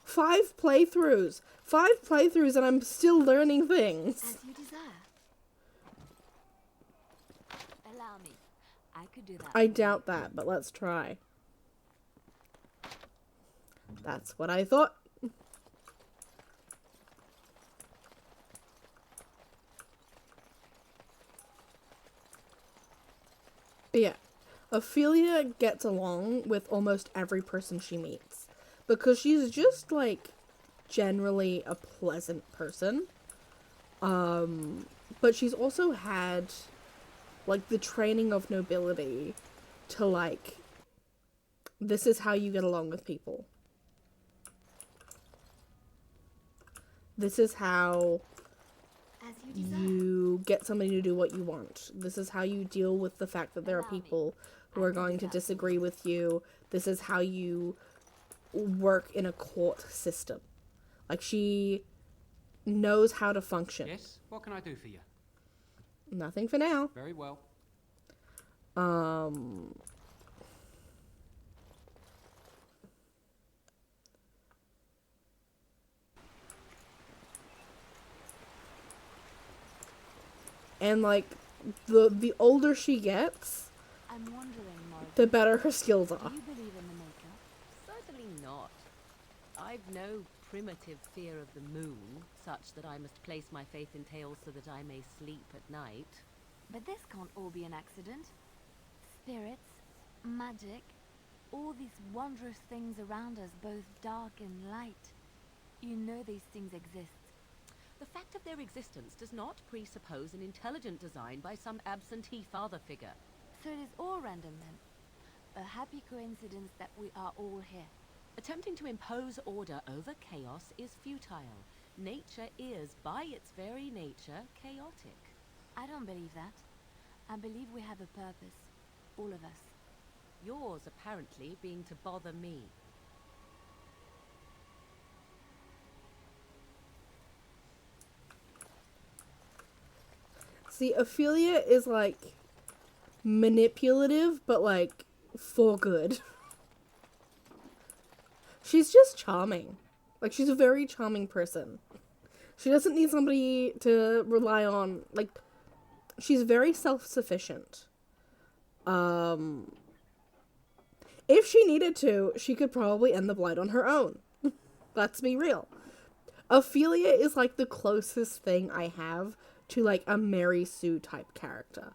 [SPEAKER 1] 5 playthroughs. 5 playthroughs and I'm still learning things.
[SPEAKER 7] As you desire. Allow me. I could do that.
[SPEAKER 1] I doubt that, but let's try. That's what I thought. But yeah, Ophelia gets along with almost every person she meets. Because she's just, like, generally a pleasant person. But she's also had, like, the training of nobility to, like, this is how you get along with people. This is how you get somebody to do what you want. This is how you deal with the fact that there are people who are going to disagree with you. This is how you work in a court system. Like, she knows how to function.
[SPEAKER 18] Yes? What can I do for you?
[SPEAKER 1] Nothing for now.
[SPEAKER 18] Very well.
[SPEAKER 1] And, like, the older she gets,
[SPEAKER 2] I'm wondering, Margaret,
[SPEAKER 1] the better her skills are.
[SPEAKER 2] do you believe in the Maker? Certainly not. I've no primitive fear of the moon, such that I must place my faith in tales so that I may sleep at night.
[SPEAKER 7] But this can't all be an accident. Spirits, magic, all these wondrous things around us, both dark and light. You know these things exist.
[SPEAKER 2] The fact of their existence does not presuppose an intelligent design by some absentee father figure.
[SPEAKER 7] So it is all random then. A happy coincidence that we are all here.
[SPEAKER 2] Attempting to impose order over chaos is futile. Nature is, by its very nature, chaotic.
[SPEAKER 7] I don't believe that. I believe we have a purpose. All of us.
[SPEAKER 2] Yours, apparently, being to bother me.
[SPEAKER 1] See, Ophelia is, like, manipulative, but, like, for good. She's just charming. Like, she's a very charming person. She doesn't need somebody to rely on. Like, she's very self-sufficient. If she needed to, she could probably end the Blight on her own. Let's be real. Ophelia is, like, the closest thing I have to, like, a Mary Sue type character.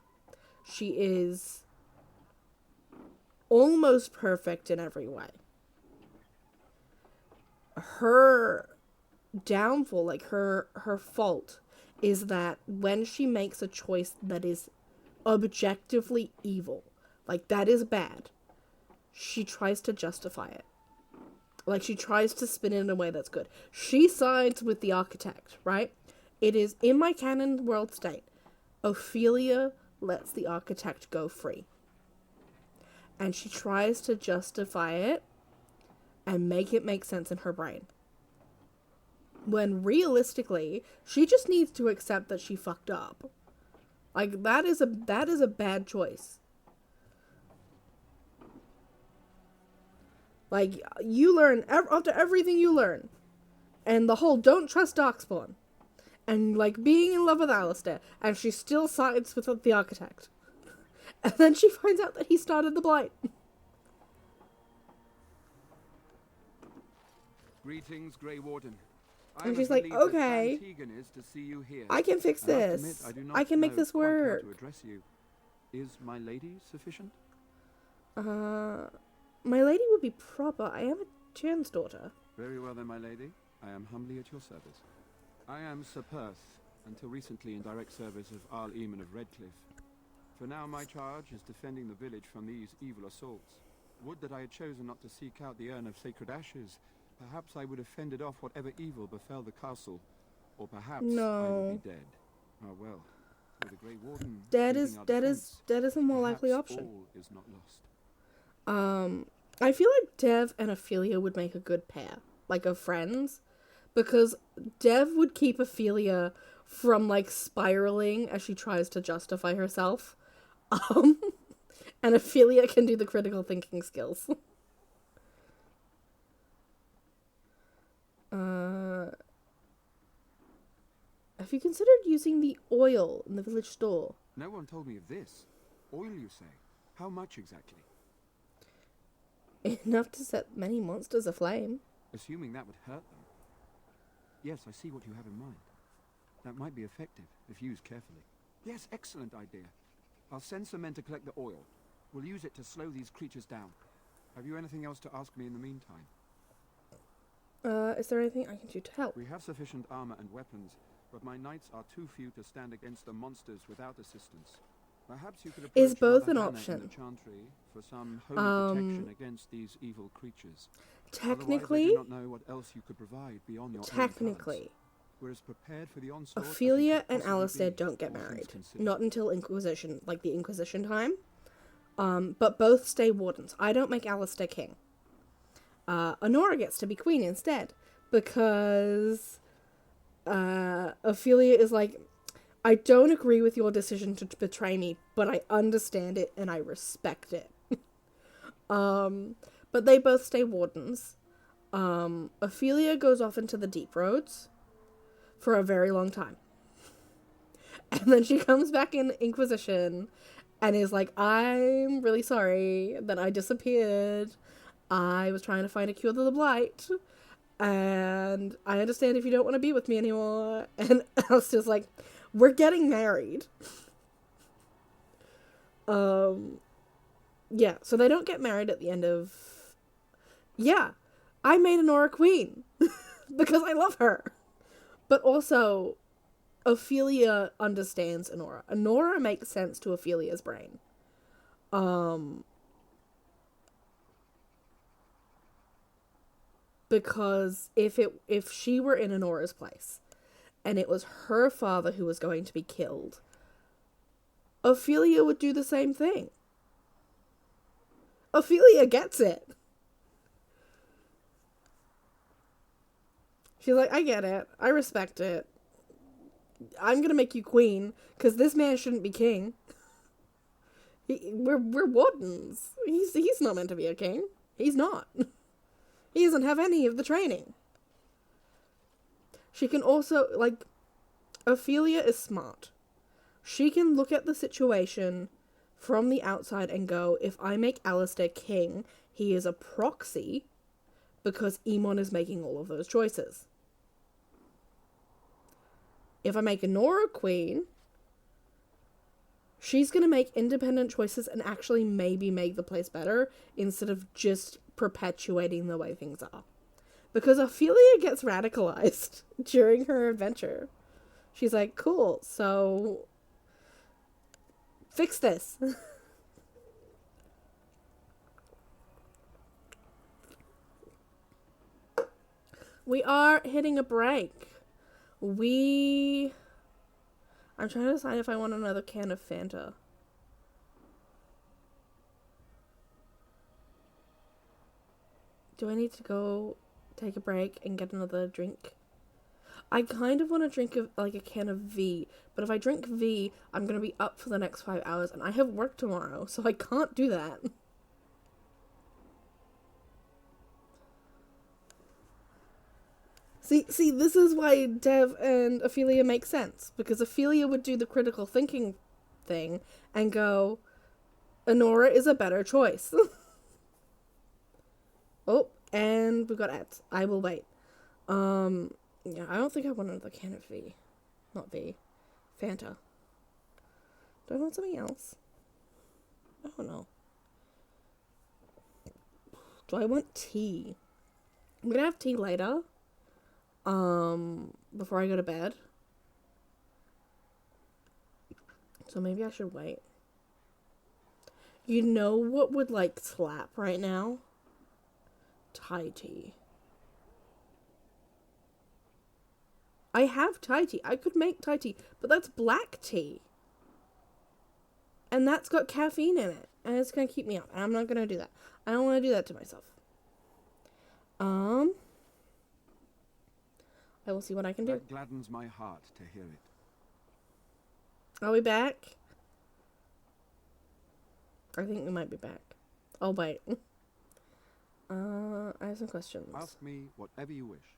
[SPEAKER 1] She is almost perfect in every way. Her downfall, like, her fault, is that when she makes a choice that is objectively evil, like, that is bad, she tries to justify it. Like, she tries to spin it in a way that's good. She sides with the architect, right? It is, in my canon world state, Ophelia lets the architect go free. And she tries to justify it and make it make sense in her brain. When realistically, she just needs to accept that she fucked up. Like, that is a bad choice. Like, you learn, after everything you learn, and the whole don't trust Darkspawn, and, like, being in love with Alistair, and she still sides with the architect. And then she finds out that he started the Blight.
[SPEAKER 19] Greetings, Grey Warden.
[SPEAKER 1] And she's like, okay,
[SPEAKER 19] Is to see you here.
[SPEAKER 1] I can fix this. I can make this work.
[SPEAKER 19] To address you. Is my lady sufficient?
[SPEAKER 1] My lady would be proper. I am a Chan's daughter.
[SPEAKER 19] Very well then, my lady. I am humbly at your service. I am Sir Perth, until recently in direct service of Arl Eamon of Redcliffe. For now my charge is defending the village from these evil assaults. Would that I had chosen not to seek out the urn of sacred ashes. Perhaps I would have fended off whatever evil befell the castle. Or perhaps I would be dead. Ah well, with the Grey Warden
[SPEAKER 1] Dead is a more likely option.
[SPEAKER 19] All is not lost.
[SPEAKER 1] I feel like Dev and Ophelia would make a good pair, like of friends, because Dev would keep Ophelia from like spiraling as she tries to justify herself. And Ophelia can do the critical thinking skills. Have you considered using the oil in the village store?
[SPEAKER 19] No one told me of this. Oil, you say? How much exactly?
[SPEAKER 1] Enough to set many monsters aflame.
[SPEAKER 19] Assuming that would hurt them. Yes, I see what you have in mind. That might be effective, if used carefully. Yes, excellent idea. I'll send some men to collect the oil. We'll use it to slow these creatures down. Have you anything else to ask me in the meantime?
[SPEAKER 1] Is there anything I can do to help?
[SPEAKER 19] We have sufficient armor and weapons, but my knights are too few to stand against the monsters without assistance. Perhaps you could approach
[SPEAKER 1] Is both
[SPEAKER 19] Mother
[SPEAKER 1] an
[SPEAKER 19] Hannah
[SPEAKER 1] option?
[SPEAKER 19] in the Chantry for some holy protection against these evil creatures.
[SPEAKER 1] Technically,
[SPEAKER 19] Otherwise, I do not know what else you could provide beyond your own
[SPEAKER 1] technically,
[SPEAKER 19] We're as prepared for the onslaught as we
[SPEAKER 1] Ophelia
[SPEAKER 19] could
[SPEAKER 1] and
[SPEAKER 19] possibly
[SPEAKER 1] Alistair
[SPEAKER 19] be,
[SPEAKER 1] don't get
[SPEAKER 19] all things
[SPEAKER 1] married.
[SPEAKER 19] considered.
[SPEAKER 1] Not until Inquisition, like the Inquisition time. But both stay wardens. I don't make Alistair king. Honora gets to be queen instead, because Ophelia is like, I don't agree with your decision to betray me, but I understand it and I respect it. But they both stay wardens. Ophelia goes off into the deep roads for a very long time. And then she comes back in Inquisition and is like, I'm really sorry that I disappeared. I was trying to find a cure to the blight. And I understand if you don't want to be with me anymore. And Alistair's like, we're getting married. Yeah, so they don't get married at the end of... Yeah, I made Honora queen. Because I love her. But also, Ophelia understands Honora. Honora makes sense to Ophelia's brain. Because if she were in Honora's place, and it was her father who was going to be killed, Ophelia would do the same thing. Ophelia gets it. She's like, I get it. I respect it. I'm gonna make you queen, because this man shouldn't be king. We're wardens. He's not meant to be a king. He's not. He doesn't have any of the training. She can also, like, Ophelia is smart. She can look at the situation from the outside and go, if I make Alistair king, he is a proxy because Aemon is making all of those choices. If I make Honora queen, she's going to make independent choices and actually maybe make the place better instead of just perpetuating the way things are. Because Ophelia gets radicalized during her adventure. She's like, cool, so fix this. We are hitting a break. I'm trying to decide if I want another can of Fanta. Do I need to go take a break and get another drink? I kind of want to drink like a can of V, but if I drink V, I'm going to be up for the next 5 hours, and I have work tomorrow, so I can't do that. See, this is why Dev and Ophelia make sense, because Ophelia would do the critical thinking thing and go, Honora is a better choice. Oh, and we've got ads. I will wait. Yeah, I don't think I want another can of V. Not V. Fanta. Do I want something else? I don't know. Do I want tea? I'm gonna have tea later. Before I go to bed. So maybe I should wait. You know what would, like, slap right now? Thai tea. I have Thai tea. I could make Thai tea, but that's black tea. And that's got caffeine in it. And it's gonna keep me up. And I'm not gonna do that. I don't want to do that to myself. I will see what I can do.
[SPEAKER 19] That gladdens my heart to hear it.
[SPEAKER 1] Are we back? I think we might be back. Oh, wait. I have some questions.
[SPEAKER 19] Ask me whatever you wish.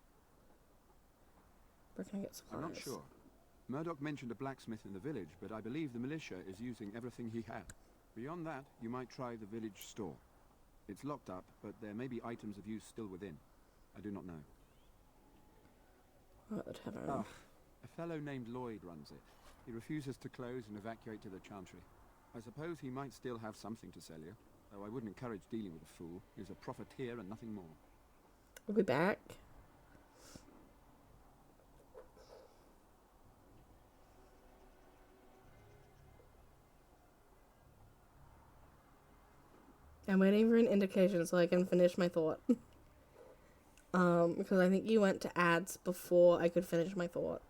[SPEAKER 1] Where can I get supplies?
[SPEAKER 19] I'm not sure. Murdoch mentioned a blacksmith in the village, but I believe the militia is using everything he had. Beyond that, you might try the village store. It's locked up, but there may be items of use still within. I do not know.
[SPEAKER 1] What would have
[SPEAKER 19] Ah, a fellow named Lloyd runs it. He refuses to close and evacuate to the Chantry. I suppose he might still have something to sell you, though I wouldn't encourage dealing with a fool. He's a profiteer and nothing more.
[SPEAKER 1] Are we back? I'm waiting for an indication so I can finish my thought. Because I think you went to ads before I could finish my thought.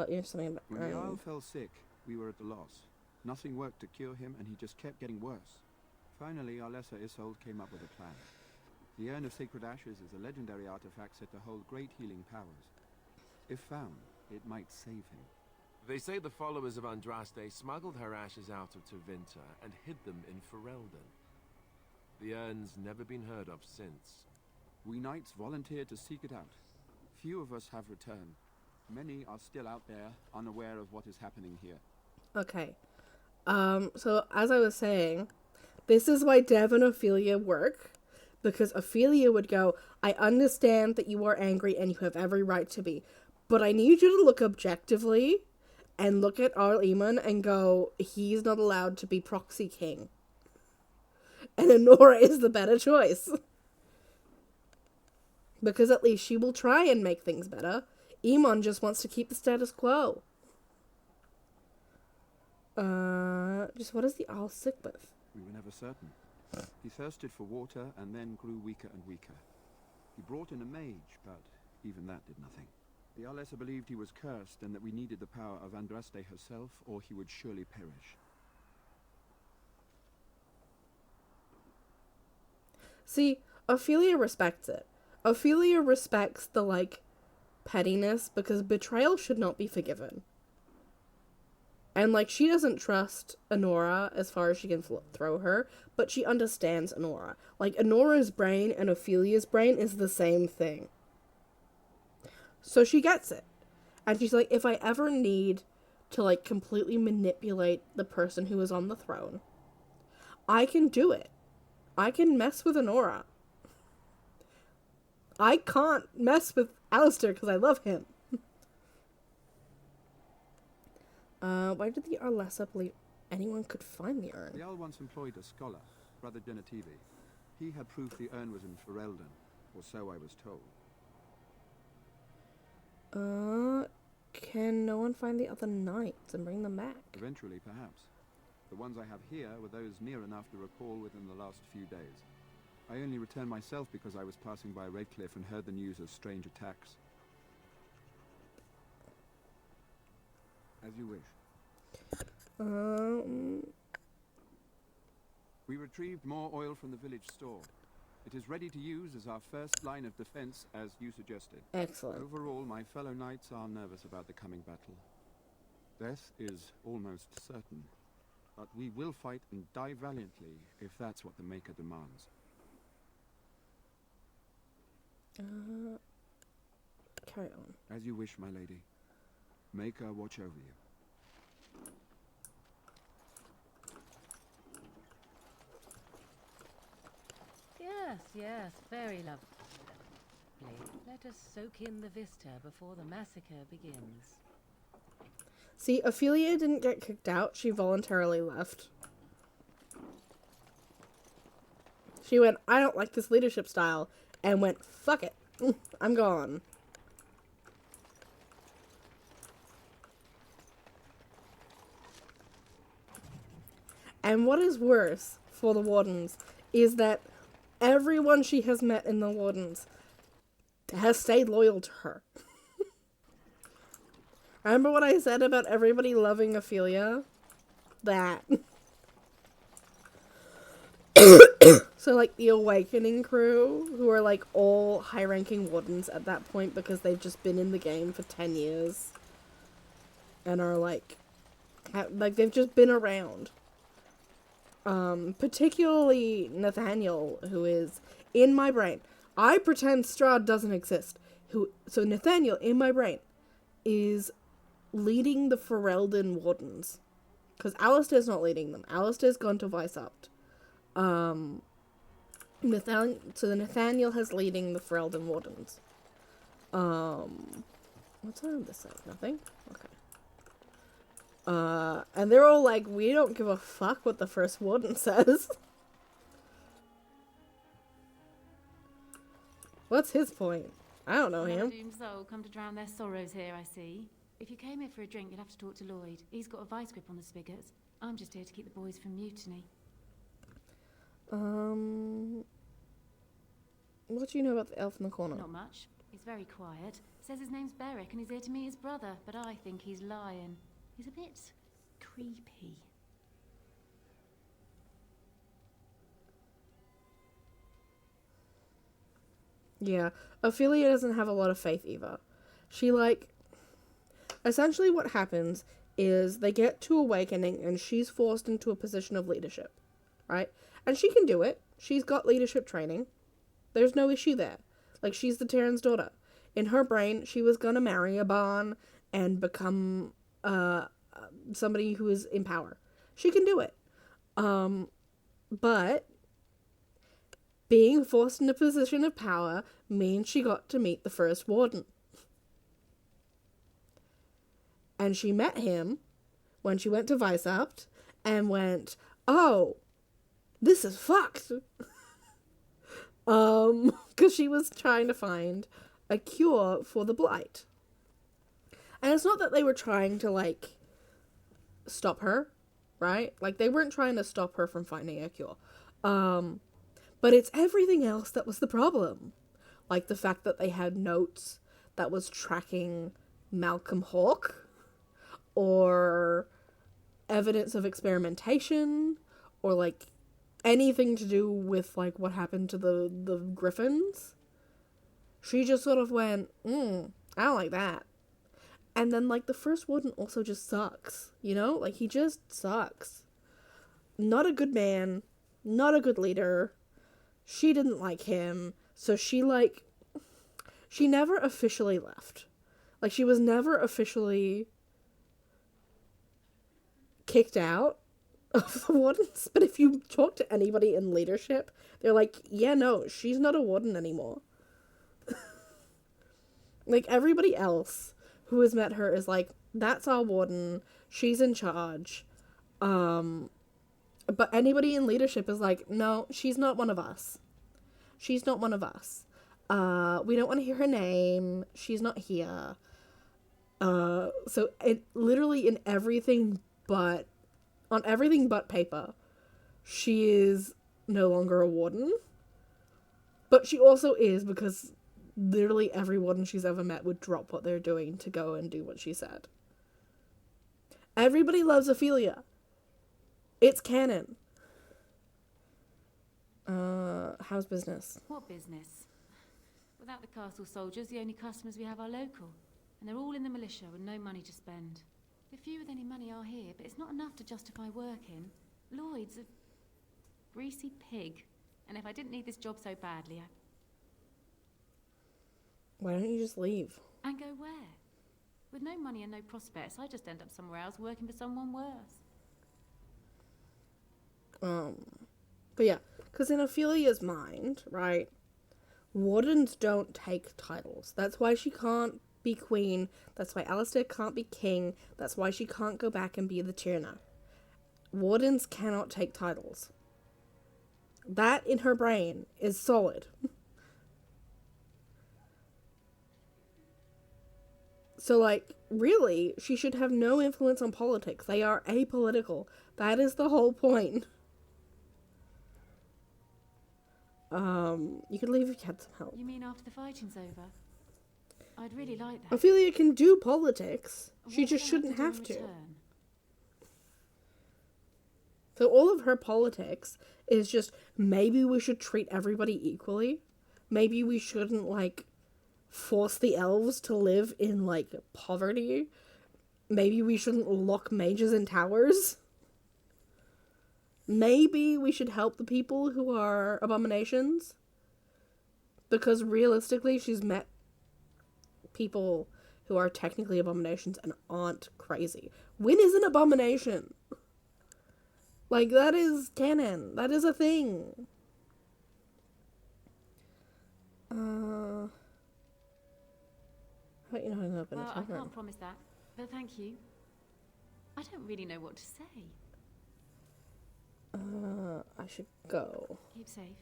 [SPEAKER 1] Here's something about...
[SPEAKER 19] When the Jarl fell sick, we were at a loss. Nothing worked to cure him, and he just kept getting worse. Finally, our lesser Isolde came up with a plan. The Urn of Sacred Ashes is a legendary artifact said to hold great healing powers. If found, it might save him.
[SPEAKER 3] They say the followers of Andraste smuggled her ashes out of Tevinter and hid them in Ferelden. The urn's never been heard of since.
[SPEAKER 19] We knights volunteered to seek it out. Few of us have returned. Many are still out there, unaware of what is happening here.
[SPEAKER 1] Okay. So as I was saying, this is why Dev and Ophelia work. Because Ophelia would go, I understand that you are angry and you have every right to be. But I need you to look objectively and look at Arl Eamon and go, he's not allowed to be proxy king. And Honora is the better choice. Because at least she will try and make things better. Eamon just wants to keep the status quo. Just what is the Arl sick with?
[SPEAKER 19] We were never certain. He thirsted for water and then grew weaker and weaker. He brought in a mage, but even that did nothing. The Arlessa believed he was cursed and that we needed the power of Andraste herself, or he would surely perish.
[SPEAKER 1] See, Ophelia respects it. Ophelia respects the, pettiness, because betrayal should not be forgiven. And, she doesn't trust Honora as far as she can throw her, but she understands Honora. Honora's brain and Ophelia's brain is the same thing. So she gets it. And she's like, if I ever need to, completely manipulate the person who is on the throne, I can do it. I can mess with Honora. I can't mess with Alistair because I love him. Why did the Arlessa believe anyone could find the urn?
[SPEAKER 19] The Jarl once employed a scholar, Brother Genetivi. He had proof the urn was in Ferelden, or so I was told.
[SPEAKER 1] Can no one find the other knights and bring them back?
[SPEAKER 19] Eventually, perhaps. The ones I have here were those near enough to recall within the last few days. I only returned myself because I was passing by Redcliffe and heard the news of strange attacks. As you wish. We retrieved more oil from the village store. It is ready to use as our first line of defense, as you suggested.
[SPEAKER 1] Excellent.
[SPEAKER 19] Overall, my fellow knights are nervous about the coming battle. Death is almost certain, but we will fight and die valiantly if that's what the Maker demands.
[SPEAKER 1] Carry on.
[SPEAKER 19] As you wish, my lady. Maker watch over you.
[SPEAKER 2] Yes, very lovely. Let us soak in the vista before the massacre begins.
[SPEAKER 1] See, Ophelia didn't get kicked out. She voluntarily left. She went, I don't like this leadership style, and went, fuck it. I'm gone. And what is worse for the Wardens is that everyone she has met in the Wardens has stayed loyal to her. Remember what I said about everybody loving Ophelia? That. So, like, the Awakening crew, who are, like, all high-ranking wardens at that point because they've just been in the game for 10 years. And are, like, they've just been around. Particularly Nathaniel, who is in my brain. I pretend Strahd doesn't exist. So Nathaniel, in my brain, is leading the Ferelden Wardens. Because Alistair's not leading them. Alistair's gone to Weishaupt. Nathaniel has leading the Ferelden Wardens. What's on this side? Nothing? Okay. And they're all like, we don't give a fuck what the First Warden says. What's his point? I don't know him.
[SPEAKER 18] Doomed soul come to drown their sorrows here, I see. If you came here for a drink, you'd have to talk to Lloyd. He's got a vice grip on the spigots. I'm just here to keep the boys from mutiny.
[SPEAKER 1] What do you know about the elf in the corner?
[SPEAKER 18] Not much. He's very quiet. Says his name's Beric and he's here to meet his brother, but I think he's lying. He's a bit creepy.
[SPEAKER 1] Yeah, Ophelia doesn't have a lot of faith either. She, like, essentially what happens is they get to Awakening and she's forced into a position of leadership, right? And she can do it. She's got leadership training. There's no issue there. Like, she's the Terran's daughter. In her brain, she was gonna marry a Barn and become, somebody who is in power. She can do it. But being forced in a position of power means she got to meet the First Warden. And she met him when she went to Weishaupt and went, oh, this is fucked. Because she was trying to find a cure for the Blight. And it's not that they were trying to, like, stop her, right? Like, they weren't trying to stop her from finding a cure. But it's everything else that was the problem. Like the fact that they had notes that was tracking Malcolm Hawke, or evidence of experimentation, or, like, anything to do with, like, what happened to the Griffins. She just sort of went, I don't like that. And then, like, the First Warden also just sucks, you know? Like, he just sucks. Not a good man, not a good leader. She didn't like him, so she, like, she never officially left. Like, she was never officially kicked out of the Wardens. But if you talk to anybody in leadership, they're like, yeah, no, she's not a Warden anymore. Like, everybody else who has met her is like, that's our Warden, she's in charge. But anybody in leadership is like, no, she's not one of us. She's not one of us. We don't want to hear her name. She's not here. So it literally on everything but paper, she is no longer a Warden. But she also is, because literally every Warden she's ever met would drop what they're doing to go and do what she said. Everybody loves Ophelia. It's canon. How's business?
[SPEAKER 18] What business? Without the castle soldiers, the only customers we have are local. And they're all in the militia with no money to spend. The few with any money are here, but it's not enough to justify working. Lloyd's a greasy pig. And if I didn't need this job so badly,
[SPEAKER 1] Why don't you just leave?
[SPEAKER 18] And go where? With no money and no prospects, I just end up somewhere else working for someone worse.
[SPEAKER 1] But yeah, because in Ophelia's mind, right, Wardens don't take titles. That's why she can't be queen. That's why Alistair can't be king. That's why she can't go back and be the Tyrna. Wardens cannot take titles. That, in her brain, is solid. So, like, really, she should have no influence on politics. They are apolitical. That is the whole point. You could leave if you had some help.
[SPEAKER 18] You mean after the fighting's over? I'd really like that.
[SPEAKER 1] Ophelia can do politics. She
[SPEAKER 18] What
[SPEAKER 1] just
[SPEAKER 18] would I
[SPEAKER 1] shouldn't
[SPEAKER 18] do in
[SPEAKER 1] have to.
[SPEAKER 18] return?
[SPEAKER 1] So all of her politics is just maybe we should treat everybody equally. Maybe we shouldn't, like, force the elves to live in, like, poverty. Maybe we shouldn't lock mages in towers. Maybe we should help the people who are abominations. Because realistically, she's met people who are technically abominations and aren't crazy. Wynn is an abomination. Like, that is canon. That is a thing. How about you not hang up in a
[SPEAKER 18] Well, I
[SPEAKER 1] tavern?
[SPEAKER 18] can't promise that, but thank you. I don't really know what to say.
[SPEAKER 1] I should go.
[SPEAKER 18] Keep safe.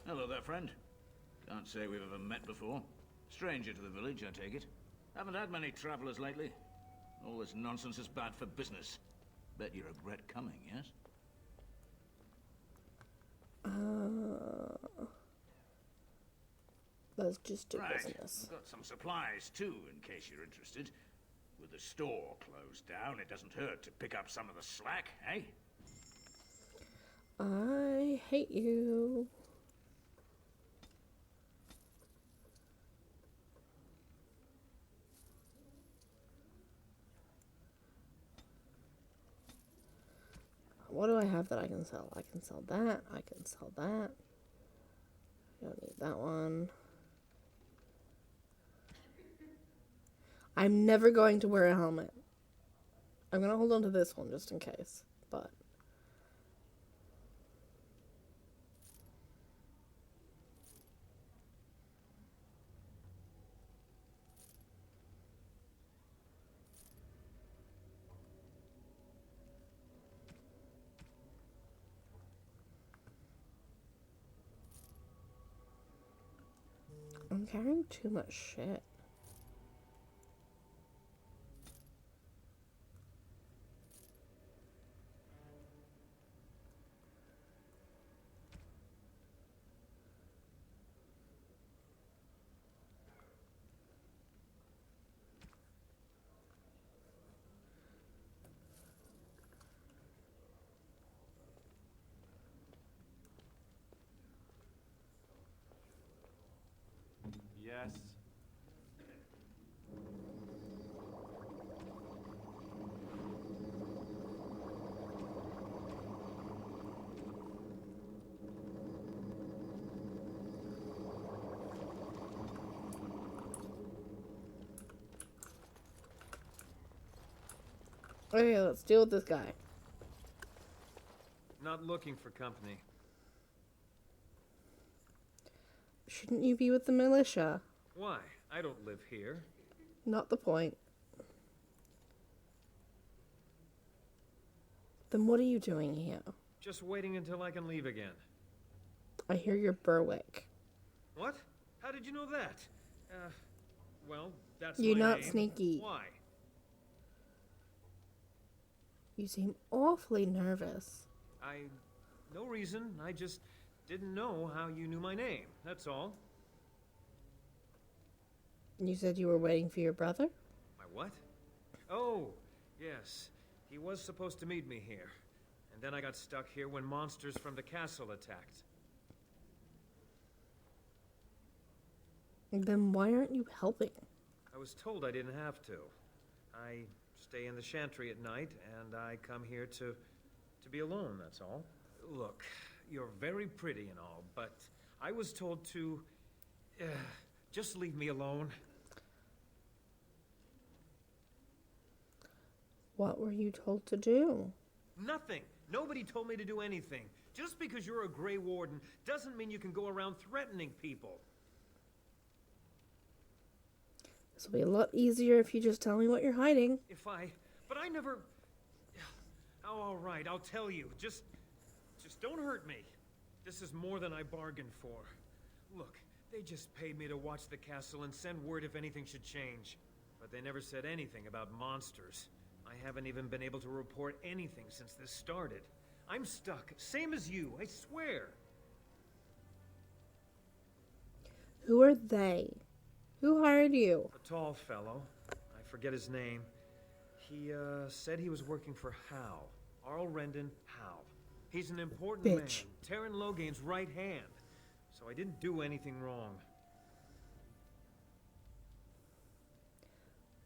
[SPEAKER 20] Hello there, friend. Can't say we've ever met before. Stranger to the village, I take it. Haven't had many travelers lately. All this nonsense is bad for business. Bet you regret coming, yes?
[SPEAKER 1] Let's just do
[SPEAKER 20] Right.
[SPEAKER 1] business.
[SPEAKER 20] I've got some supplies too, in case you're interested. With the store closed down, it doesn't hurt to pick up some of the slack, eh?
[SPEAKER 1] I hate you. What do I have that I can sell? I can sell that. I can sell that. I don't need that one. I'm never going to wear a helmet. I'm going to hold on to this one just in case. But I'm carrying too much shit.
[SPEAKER 3] Yes.
[SPEAKER 1] Okay, let's deal with this guy.
[SPEAKER 21] Not looking for company.
[SPEAKER 1] Shouldn't you be with the militia?
[SPEAKER 21] Why? I don't live here.
[SPEAKER 1] Not the point. Then what are you doing here?
[SPEAKER 21] Just waiting until I can leave again.
[SPEAKER 1] I hear you're Berwick.
[SPEAKER 21] What? How did you know that? Well, that's
[SPEAKER 1] You're
[SPEAKER 21] my
[SPEAKER 1] not
[SPEAKER 21] name.
[SPEAKER 1] sneaky.
[SPEAKER 21] Why?
[SPEAKER 1] You seem awfully nervous.
[SPEAKER 21] No reason. I just didn't know how you knew my name. That's all.
[SPEAKER 1] You said you were waiting for your brother?
[SPEAKER 21] My what? Oh, yes. He was supposed to meet me here. And then I got stuck here when monsters from the castle attacked.
[SPEAKER 1] Then why aren't you helping?
[SPEAKER 21] I was told I didn't have to. I stay in the chantry at night, and I come here to be alone, that's all. Look, you're very pretty and all, but I was told to just leave me alone.
[SPEAKER 1] What were you told to do?
[SPEAKER 21] Nothing. Nobody told me to do anything. Just because you're a Grey Warden doesn't mean you can go around threatening people.
[SPEAKER 1] This will be a lot easier if you just tell me what you're hiding.
[SPEAKER 21] But I never... Oh, all right, I'll tell you. Just don't hurt me. This is more than I bargained for. Look, they just paid me to watch the castle and send word if anything should change. But they never said anything about monsters. I haven't even been able to report anything since this started. I'm stuck, same as you, I swear.
[SPEAKER 1] Who are they? Who hired you?
[SPEAKER 21] A tall fellow. I forget his name. He, said he was working for Hal. Arl Rendon Howe. He's an important
[SPEAKER 1] Bitch.
[SPEAKER 21] man, Terran Logain's right hand. So I didn't do anything wrong.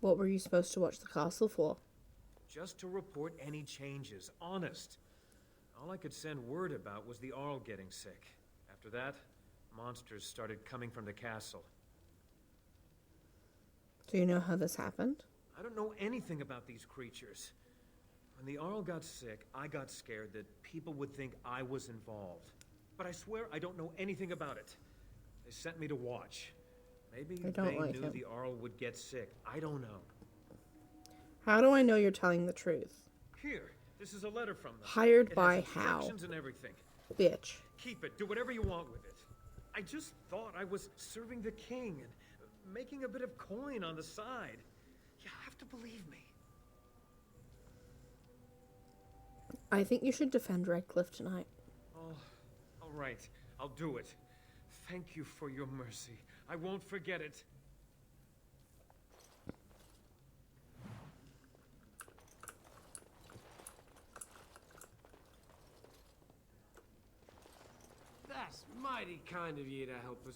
[SPEAKER 1] What were you supposed to watch the castle for?
[SPEAKER 21] Just to report any changes, honest. All I could send word about was the Arl getting sick. After that, monsters started coming from the castle.
[SPEAKER 1] Do you know how this happened?
[SPEAKER 21] I don't know anything about these creatures. When the Arl got sick, I got scared that people would think I was involved. But I swear I don't know anything about it. They sent me to watch. Maybe
[SPEAKER 1] I don't
[SPEAKER 21] they
[SPEAKER 1] like
[SPEAKER 21] knew
[SPEAKER 1] him.
[SPEAKER 21] the Arl would get sick. I don't know.
[SPEAKER 1] How do I know you're telling the truth?
[SPEAKER 21] Here, this is a letter from them.
[SPEAKER 1] Hired
[SPEAKER 21] It
[SPEAKER 1] by
[SPEAKER 21] has
[SPEAKER 1] how?
[SPEAKER 21] instructions and everything.
[SPEAKER 1] Bitch.
[SPEAKER 21] Keep it. Do whatever you want with it. I just thought I was serving the king and making a bit of coin on the side. You have to believe me.
[SPEAKER 1] I think you should defend Redcliffe tonight.
[SPEAKER 21] Oh, all right. I'll do it. Thank you for your mercy. I won't forget it.
[SPEAKER 6] That's mighty kind of you to help us.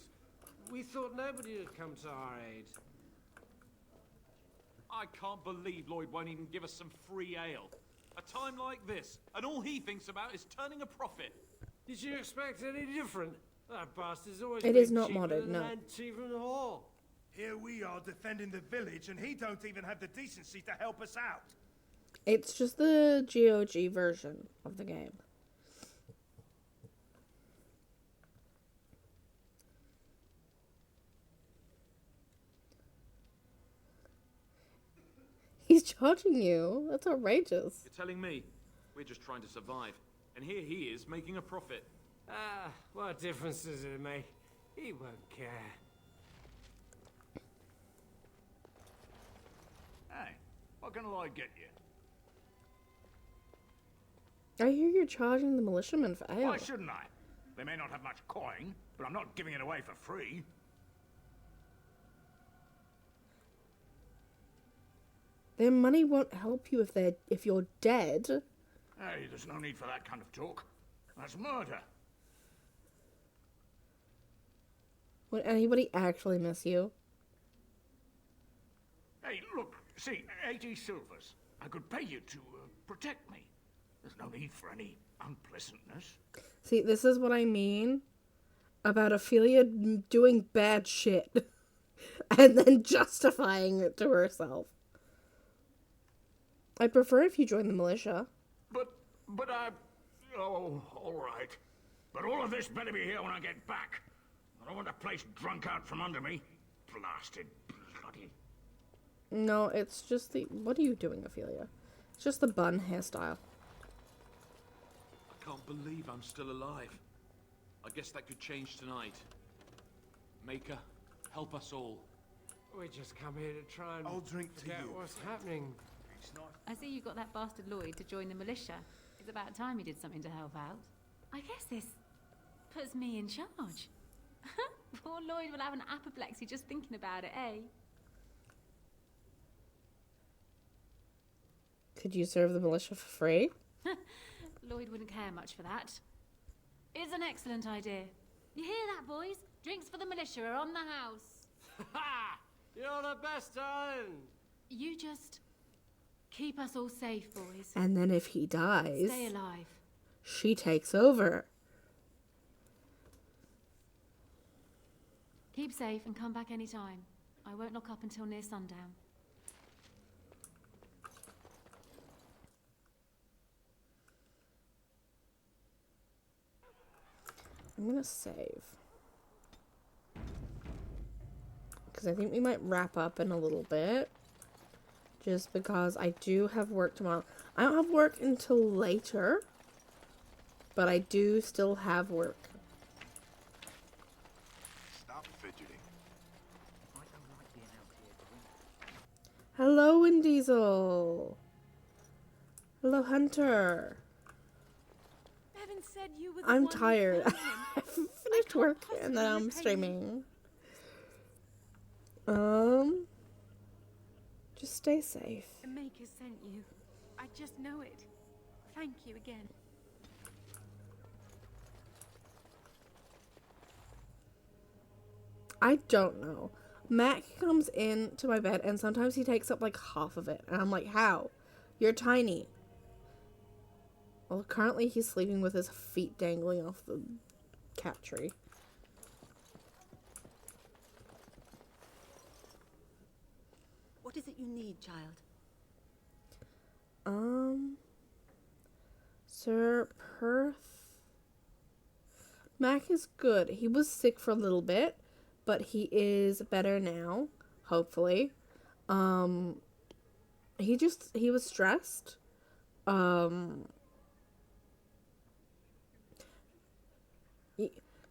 [SPEAKER 6] We thought nobody would come to our aid.
[SPEAKER 22] I can't believe Lloyd won't even give us some free ale. A time like this, and all he thinks about is turning a profit.
[SPEAKER 6] Did you expect any different? That bastard's always
[SPEAKER 1] It
[SPEAKER 6] been
[SPEAKER 1] is not
[SPEAKER 6] cheaper
[SPEAKER 1] modded,
[SPEAKER 6] than
[SPEAKER 1] no.
[SPEAKER 6] an antique from the hall.
[SPEAKER 23] Here we are defending the village, and he don't even have the decency to help us out.
[SPEAKER 1] It's just the GOG version of the game. He's charging you. That's outrageous.
[SPEAKER 22] You're telling me we're just trying to survive, and here he is making a profit.
[SPEAKER 6] Ah, what difference does it make? He won't care.
[SPEAKER 20] Hey, what can Lloyd get you?
[SPEAKER 1] I hear you're charging the militiamen for ale.
[SPEAKER 20] Why shouldn't I? They may not have much coin, but I'm not giving it away for free.
[SPEAKER 1] Their money won't help you if you're dead.
[SPEAKER 20] Hey, there's no need for that kind of talk. That's murder.
[SPEAKER 1] Would anybody actually miss you?
[SPEAKER 20] Hey, look, see, 80 silvers. I could pay you to protect me. There's no need for any unpleasantness.
[SPEAKER 1] See, this is what I mean about Ophelia doing bad shit and then justifying it to herself. I prefer if you join the militia.
[SPEAKER 20] But oh, all right. But all of this better be here when I get back. I don't want the place drunk out from under me. Blasted bloody...
[SPEAKER 1] No, it's just the... What are you doing, Ophelia? It's just the bun hairstyle.
[SPEAKER 22] I can't believe I'm still alive. I guess that could change tonight. Maker, help us all.
[SPEAKER 6] We just come here to try and
[SPEAKER 23] I'll drink to
[SPEAKER 6] forget
[SPEAKER 23] you.
[SPEAKER 6] what's happening.
[SPEAKER 18] I see you got that bastard Lloyd to join the militia. It's about time he did something to help out. I guess this puts me in charge. Poor Lloyd will have an apoplexy just thinking about it, eh?
[SPEAKER 1] Could you serve the militia for free?
[SPEAKER 18] Lloyd wouldn't care much for that. It's an excellent idea. You hear that, boys? Drinks for the militia are on the house.
[SPEAKER 6] Ha! You're the best, Iron.
[SPEAKER 18] You just keep us all safe, boys.
[SPEAKER 1] And then if he dies,
[SPEAKER 18] Stay alive.
[SPEAKER 1] she takes over.
[SPEAKER 18] Keep safe and come back any time. I won't lock up until near sundown.
[SPEAKER 1] I'm gonna save. Because I think we might wrap up in a little bit. Just because I do have work tomorrow. I don't have work until later. But I do still have work.
[SPEAKER 16] Stop fidgeting.
[SPEAKER 1] Hello, Vin Diesel. Hello, Hunter.
[SPEAKER 12] Evan said you were the
[SPEAKER 1] I'm
[SPEAKER 12] one who
[SPEAKER 1] tired.
[SPEAKER 12] found him.
[SPEAKER 1] I finished work and then I'm streaming. Just stay safe.
[SPEAKER 12] The Maker sent you. I just know it. Thank you again.
[SPEAKER 1] I don't know. Mac comes into my bed and sometimes he takes up like half of it. And I'm like, how? You're tiny. Well, currently he's sleeping with his feet dangling off the cat tree.
[SPEAKER 9] What is it you need, child?
[SPEAKER 1] Sir Perth. Mac is good. He was sick for a little bit, but he is better now, hopefully. He was stressed.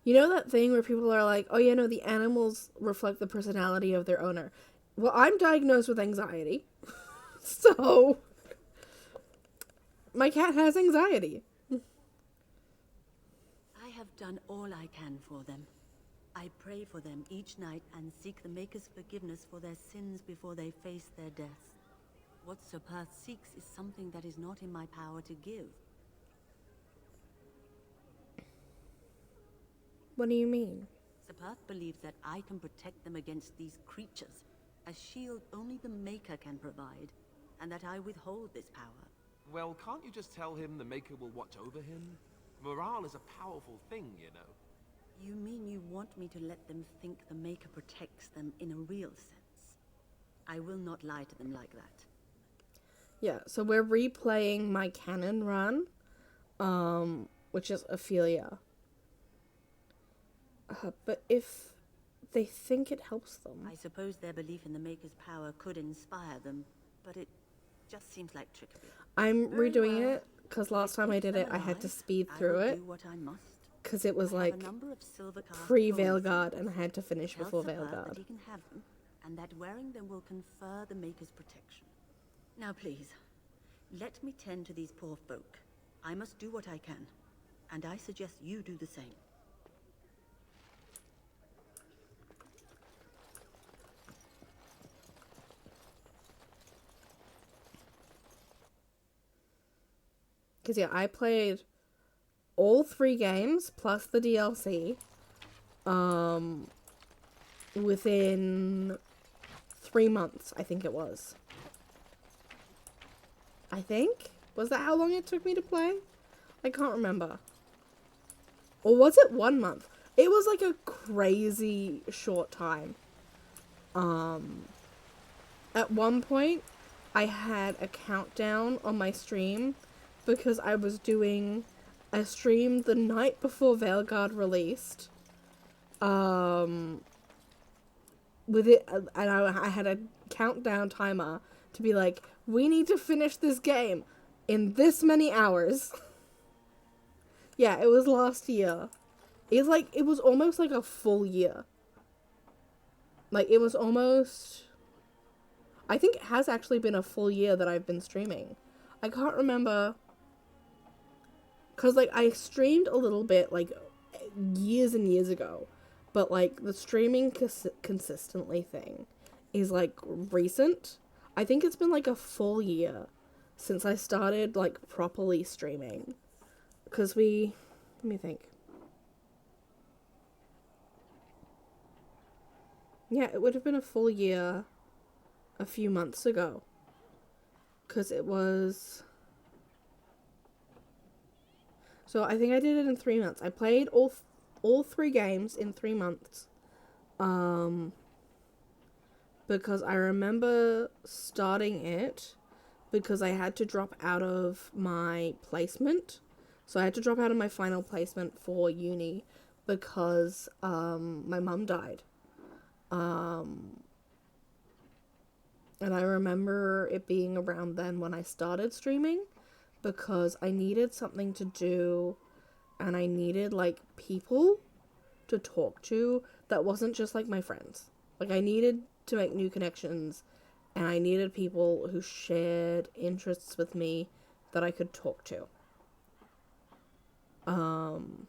[SPEAKER 1] You know that thing where people are like, oh yeah, no, the animals reflect the personality of their owner. Well, I'm diagnosed with anxiety. So, my cat has anxiety.
[SPEAKER 9] I have done all I can for them. I pray for them each night and seek the Maker's forgiveness for their sins before they face their deaths. What Sir Perth seeks is something that is not in my power to give.
[SPEAKER 1] What do you mean?
[SPEAKER 9] Sir Perth believes that I can protect them against these creatures, a shield only the Maker can provide, and that I withhold this power.
[SPEAKER 3] Well, can't you just tell him the Maker will watch over him? Morale is a powerful thing, you know.
[SPEAKER 9] You mean you want me to let them think the Maker protects them in a real sense? I will not lie to them like that.
[SPEAKER 1] Yeah, so we're replaying my canon run, which is Ophelia. But if they think it helps them...
[SPEAKER 9] I suppose their belief in the Maker's power could inspire them, but it just seems like trickery.
[SPEAKER 1] I'm redoing it, because last time I did it, I had to speed through it. Because it was like pre-Veilguard, and I had to finish before Veilguard.
[SPEAKER 9] He can have them, and that wearing them will confer the Maker's protection. Now please, let me tend to these poor folk. I must do what I can, and I suggest you do the same.
[SPEAKER 1] Because, yeah, I played all 3 games, plus the DLC, within 3 months, I think it was. I think? Was that how long it took me to play? I can't remember. Or was it 1 month? It was like a crazy short time. At one point, I had a countdown on my stream because I was doing a stream the night before Veilguard released. With it, and I had a countdown timer to be like, we need to finish this game in this many hours. Yeah, it was last year. It was almost like a full year. Like, it was almost... I think it has actually been a full year that I've been streaming. I can't remember... Because, like, I streamed a little bit, like, years and years ago. But, like, the streaming consistently thing is, like, recent. I think it's been, like, a full year since I started, like, properly streaming. Because let me think. Yeah, it would have been a full year a few months ago. Because it was... So I think I did it in 3 months. I played all 3 games in 3 months. Because I remember starting it because I had to drop out of my placement. So I had to drop out of my final placement for uni because my mum died. And I remember it being around then when I started streaming. Because I needed something to do, and I needed, like, people to talk to that wasn't just, like, my friends. Like, I needed to make new connections, and I needed people who shared interests with me that I could talk to. And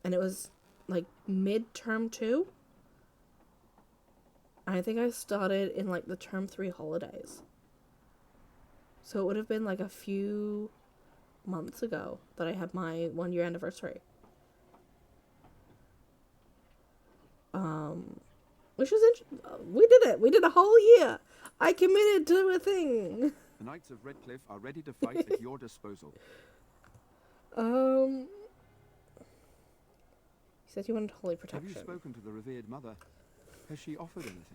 [SPEAKER 1] it was, like, mid-term 2. I think I started in, like, the term 3 holidays. So it would have been, like, a few months ago that I had my 1-year anniversary. Which was we did it. We did a whole year. I committed to a thing.
[SPEAKER 19] The Knights of Redcliffe are ready to fight at your disposal.
[SPEAKER 1] He said he wanted holy protection.
[SPEAKER 19] Have you spoken to the revered mother? Has she offered anything?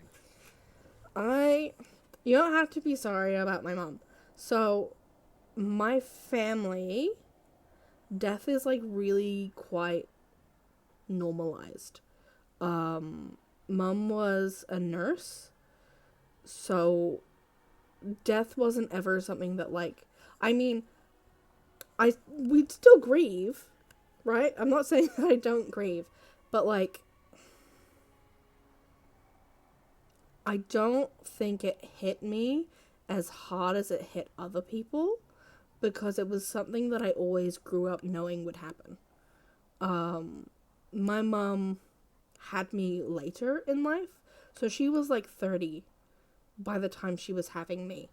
[SPEAKER 1] You don't have to be sorry about my mom. So, my family, death is like really quite normalized. Mum was a nurse, so death wasn't ever something that like, I mean, we'd still grieve, right? I'm not saying that I don't grieve, but like, I don't think it hit me as hard as it hit other people, because it was something that I always grew up knowing would happen. My mom had me later in life, so she was like 30 by the time she was having me.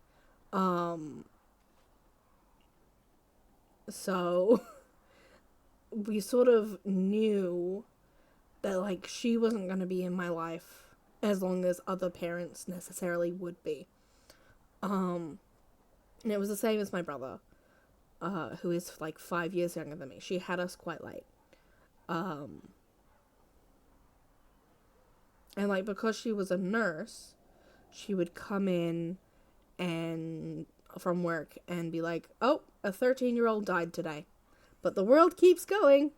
[SPEAKER 1] So we sort of knew that like she wasn't going to be in my life as long as other parents necessarily would be. And it was the same as my brother, who is like 5 years younger than me. She had us quite late. And like, because she was a nurse, she would come in and from work and be like, oh, a 13-year-old died today, but the world keeps going.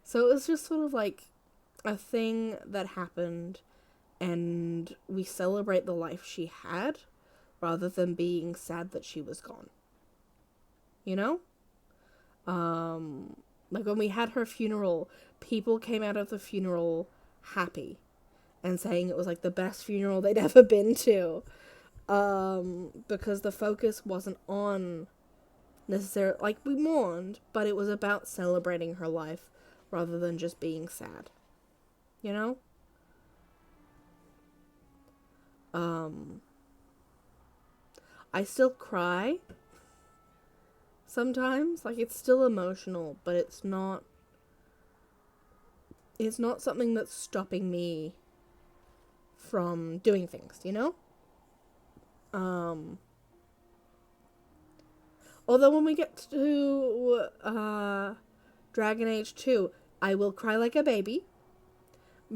[SPEAKER 1] So it was just sort of like a thing that happened, and we celebrate the life she had rather than being sad that she was gone. You know? Like when we had her funeral, people came out of the funeral happy and saying it was like the best funeral they'd ever been to. Because the focus wasn't on necessarily, like, we mourned, but it was about celebrating her life rather than just being sad. You know? I still cry sometimes. Like, it's still emotional, but it's not something that's stopping me from doing things, you know? Although when we get to Dragon Age 2, I will cry like a baby,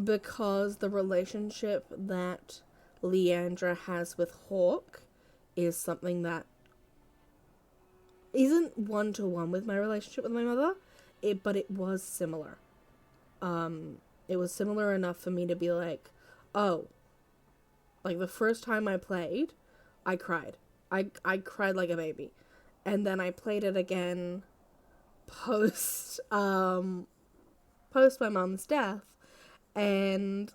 [SPEAKER 1] because the relationship that Leandra has with Hawke is something that isn't one-to-one with my relationship with my mother, but it was similar. It was similar enough for me to be like, oh, like the first time I played, I cried. I cried like a baby. And then I played it again post my mom's death, and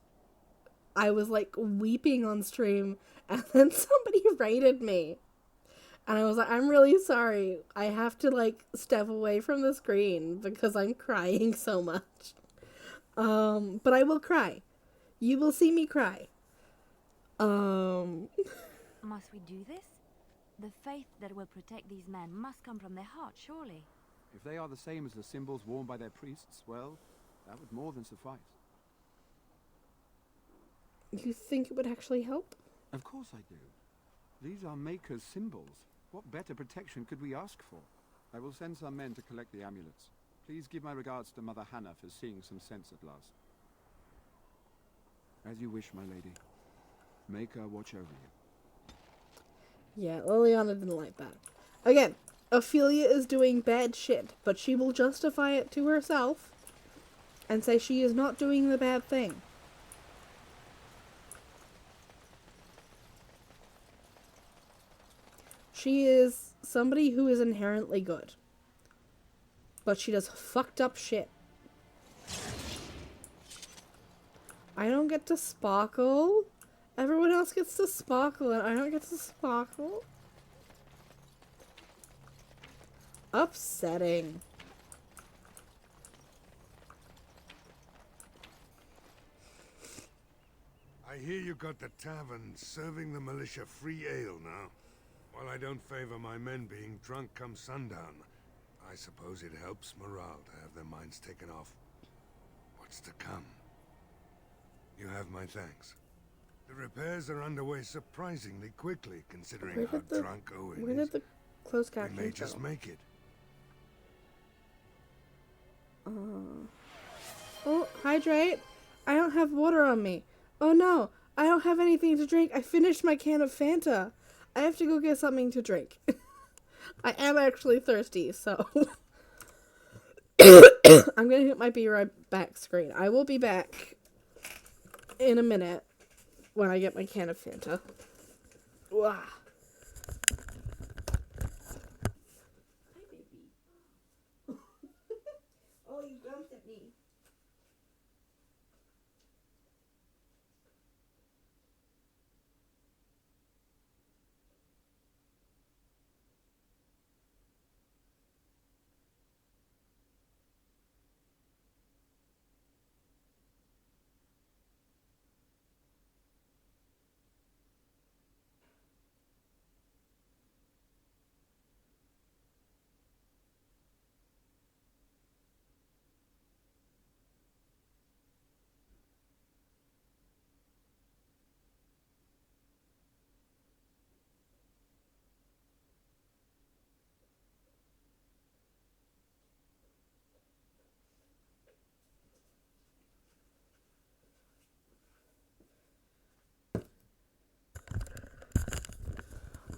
[SPEAKER 1] I was like weeping on stream, and then somebody raided me. And I was like, I'm really sorry. I have to like step away from the screen because I'm crying so much. But I will cry. You will see me cry.
[SPEAKER 7] Must we do this? The faith that will protect these men must come from their heart, surely.
[SPEAKER 19] If they are the same as the symbols worn by their priests, well, that would more than suffice.
[SPEAKER 1] You think it would actually help?
[SPEAKER 19] Of course I do. These are Maker's symbols. What better protection could we ask for? I will send some men to collect the amulets. Please give my regards to Mother Hannah for seeing some sense at last. As you wish, my lady. Maker watch over you.
[SPEAKER 1] Yeah, Liliana didn't like that. Again, Ophelia is doing bad shit, but she will justify it to herself and say she is not doing the bad thing. She is somebody who is inherently good, but she does fucked up shit. I don't get to sparkle. Everyone else gets to sparkle and I don't get to sparkle. Upsetting.
[SPEAKER 16] I hear you got the tavern serving the militia free ale now. While I don't favor my men being drunk come sundown, I suppose it helps morale to have their minds taken off what's to come. You have my thanks. The repairs are underway surprisingly quickly, considering how drunk Owen is.
[SPEAKER 1] Where did the closed
[SPEAKER 16] We
[SPEAKER 1] captions
[SPEAKER 16] may
[SPEAKER 1] go?
[SPEAKER 16] just make it.
[SPEAKER 1] Oh, hydrate. I don't have water on me. Oh no, I don't have anything to drink. I finished my can of Fanta. I have to go get something to drink. I am actually thirsty, so I'm gonna hit my be right back screen. I will be back in a minute when I get my can of Fanta. Wah. Oh, you bumped at me.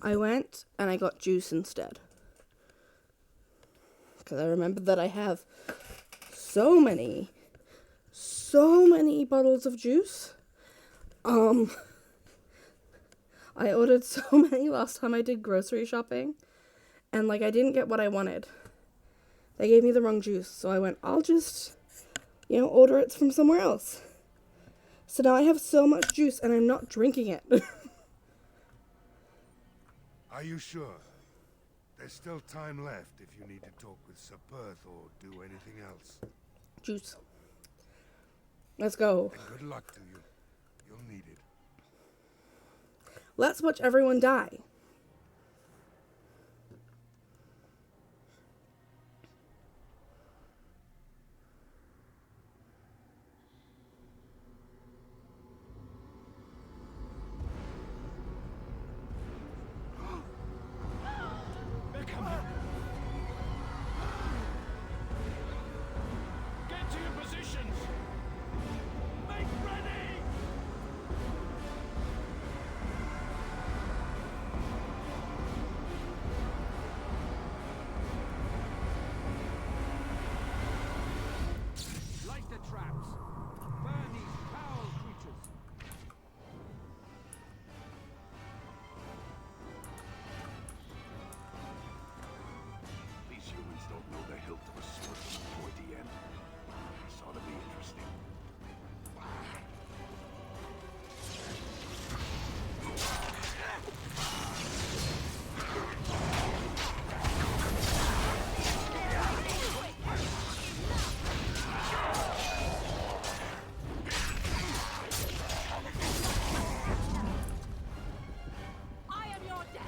[SPEAKER 1] I went and I got juice instead. Because I remember that I have so many bottles of juice. I ordered so many last time I did grocery shopping. And, like, I didn't get what I wanted. They gave me the wrong juice. So I went, I'll just, order it from somewhere else. So now I have so much juice and I'm not drinking it.
[SPEAKER 16] Are you sure? There's still time left if you need to talk with Sir Perth or do anything else.
[SPEAKER 1] Juice. Let's go.
[SPEAKER 16] And good luck to you. You'll need it.
[SPEAKER 1] Let's watch everyone die.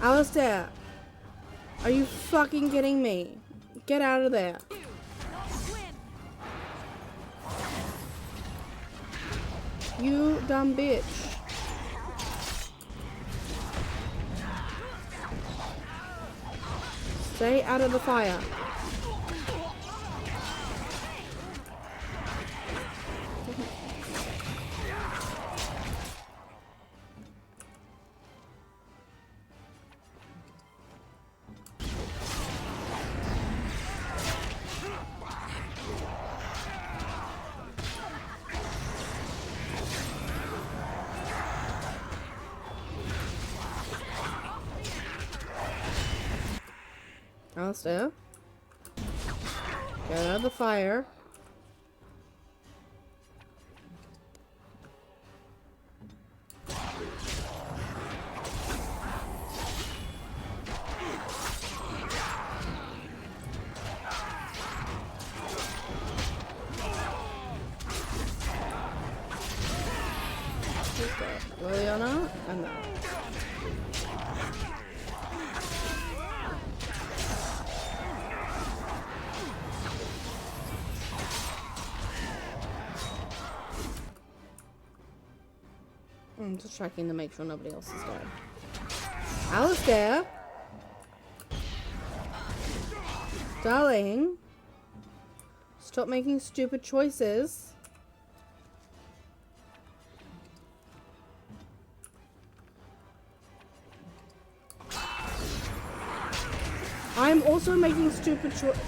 [SPEAKER 1] Alistair, are you fucking kidding me? Get out of there. You dumb bitch. Stay out of the fire. Alistair, get out of the fire. Liliana and that. checking to make sure nobody else is dead. Alistair! Darling! Stop making stupid choices. I'm also making stupid choices.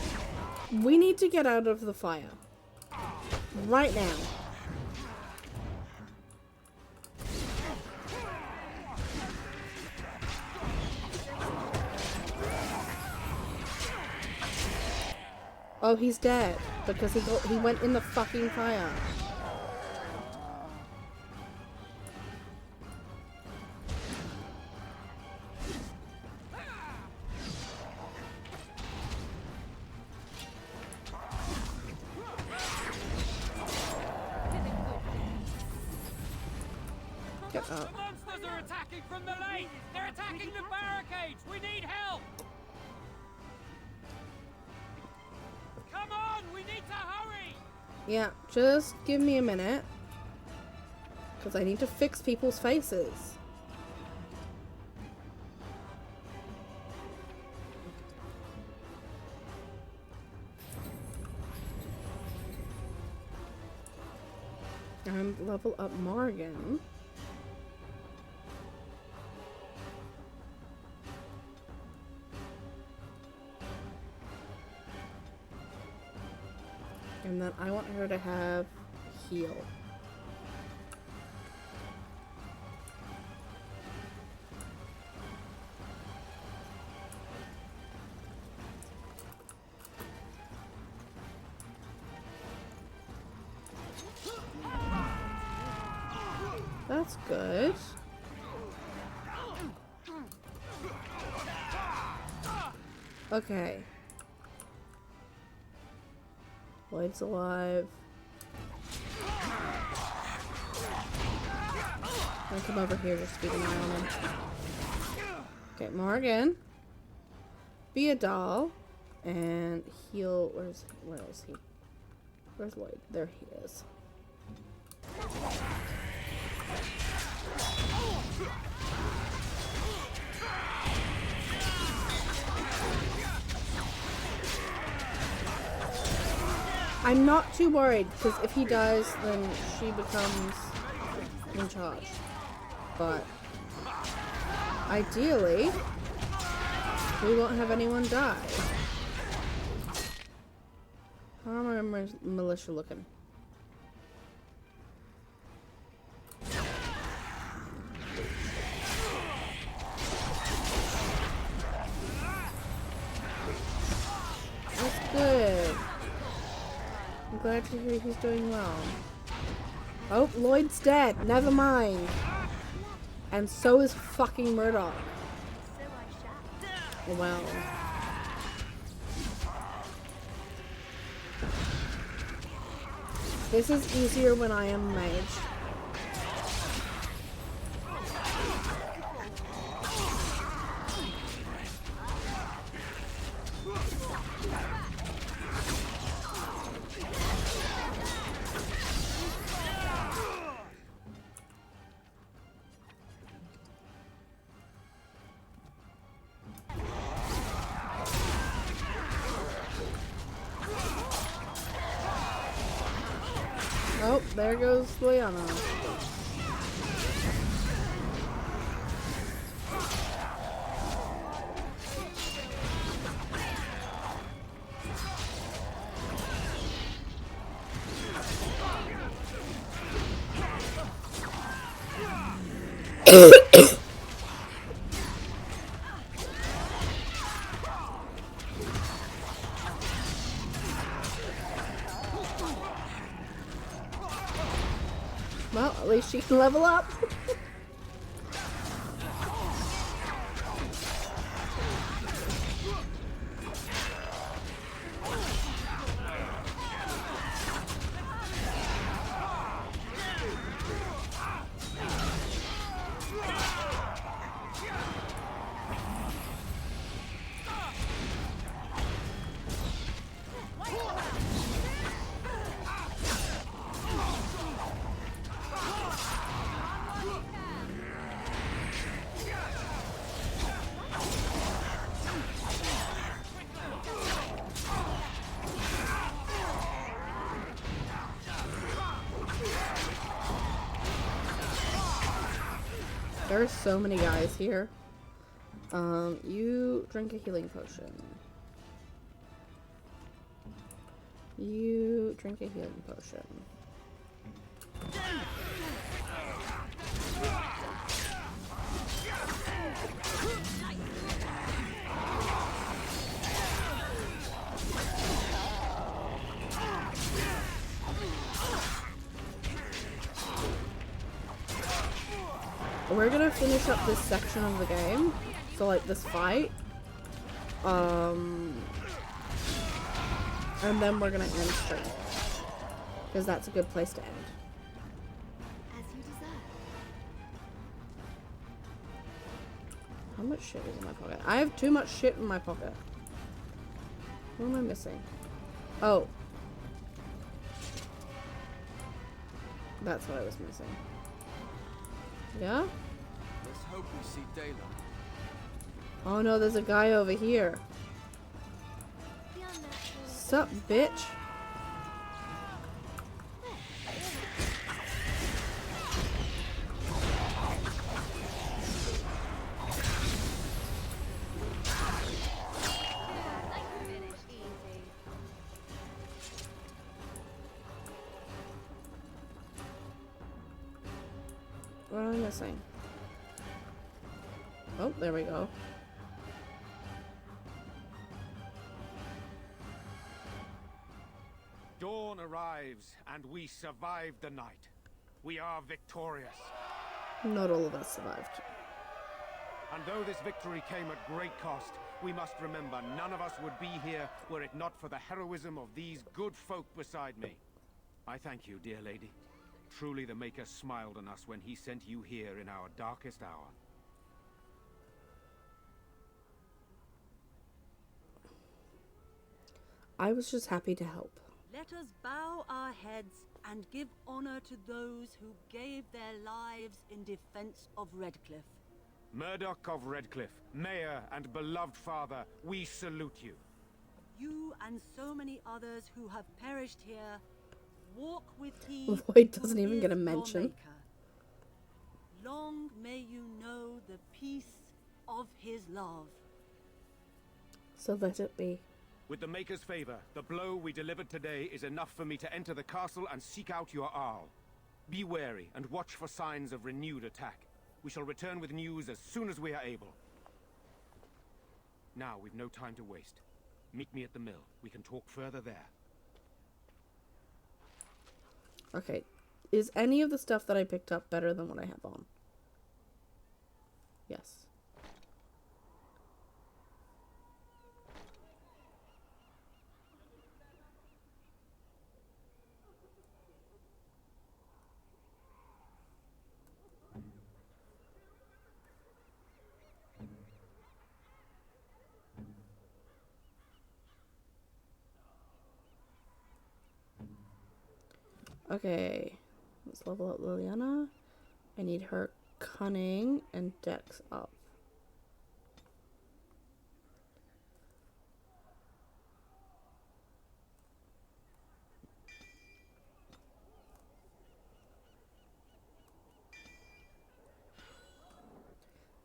[SPEAKER 1] We need to get out of the fire. Right now. Oh, he's dead because he went in the fucking fire. Get up.
[SPEAKER 4] The monsters are attacking from the lake! They're attacking the barricades! We need help! Come on! We need to hurry!
[SPEAKER 1] Yeah, just give me a minute. Because I need to fix people's faces. And level up Morgan. And then I want her to have heal. That's good. Okay. Lloyd's alive. I'll come over here just to keep an eye on him. Okay, Morgan. Be a doll. And heal. Where is he? Where's Lloyd? There he is. I'm not too worried, because if he dies, then she becomes in charge. But ideally, we won't have anyone die. How am I militia looking? That's good. I'm glad to hear he's doing well. Oh, Lloyd's dead. Never mind. And so is fucking Murdoch. Well. This is easier when I am mage. Oh, there goes Liana. Well, at least she can level up. There are so many guys here. You drink a healing potion. You drink a healing potion. We're gonna finish up this section of the game, so like this fight, and then we're gonna end stream, because that's a good place to end.
[SPEAKER 7] As you deserve.
[SPEAKER 1] How much shit is in my pocket? I have too much shit in my pocket. What am I missing? Oh. That's what I was missing. Yeah?
[SPEAKER 14] Let's hope we see daylight.
[SPEAKER 1] Oh no, there's a guy over here. Sup, bitch? What am I missing? Oh, there we go.
[SPEAKER 5] Dawn arrives, and we survive the night. We are victorious.
[SPEAKER 1] Not all of us survived.
[SPEAKER 5] And though this victory came at great cost, we must remember none of us would be here were it not for the heroism of these good folk beside me. I thank you, dear lady. Truly the Maker smiled on us when he sent you here in our darkest hour.
[SPEAKER 1] I was just happy to help.
[SPEAKER 9] Let us bow our heads and give honor to those who gave their lives in defense of Redcliffe.
[SPEAKER 5] Murdoch of Redcliffe, Mayor and beloved father, we salute you.
[SPEAKER 9] You and so many others who have perished here, walk with he
[SPEAKER 1] Lloyd doesn't
[SPEAKER 9] who
[SPEAKER 1] even
[SPEAKER 9] is
[SPEAKER 1] get a
[SPEAKER 9] your
[SPEAKER 1] mention.
[SPEAKER 9] Maker. Long may you know the peace of his love.
[SPEAKER 1] So let it be.
[SPEAKER 5] With the Maker's favor, the blow we delivered today is enough for me to enter the castle and seek out your Arl. Be wary and watch for signs of renewed attack. We shall return with news as soon as we are able. Now, we've no time to waste. Meet me at the mill. We can talk further there.
[SPEAKER 1] Okay. Is any of the stuff that I picked up better than what I have on? Yes. Okay, let's level up Liliana. I need her cunning and dex up.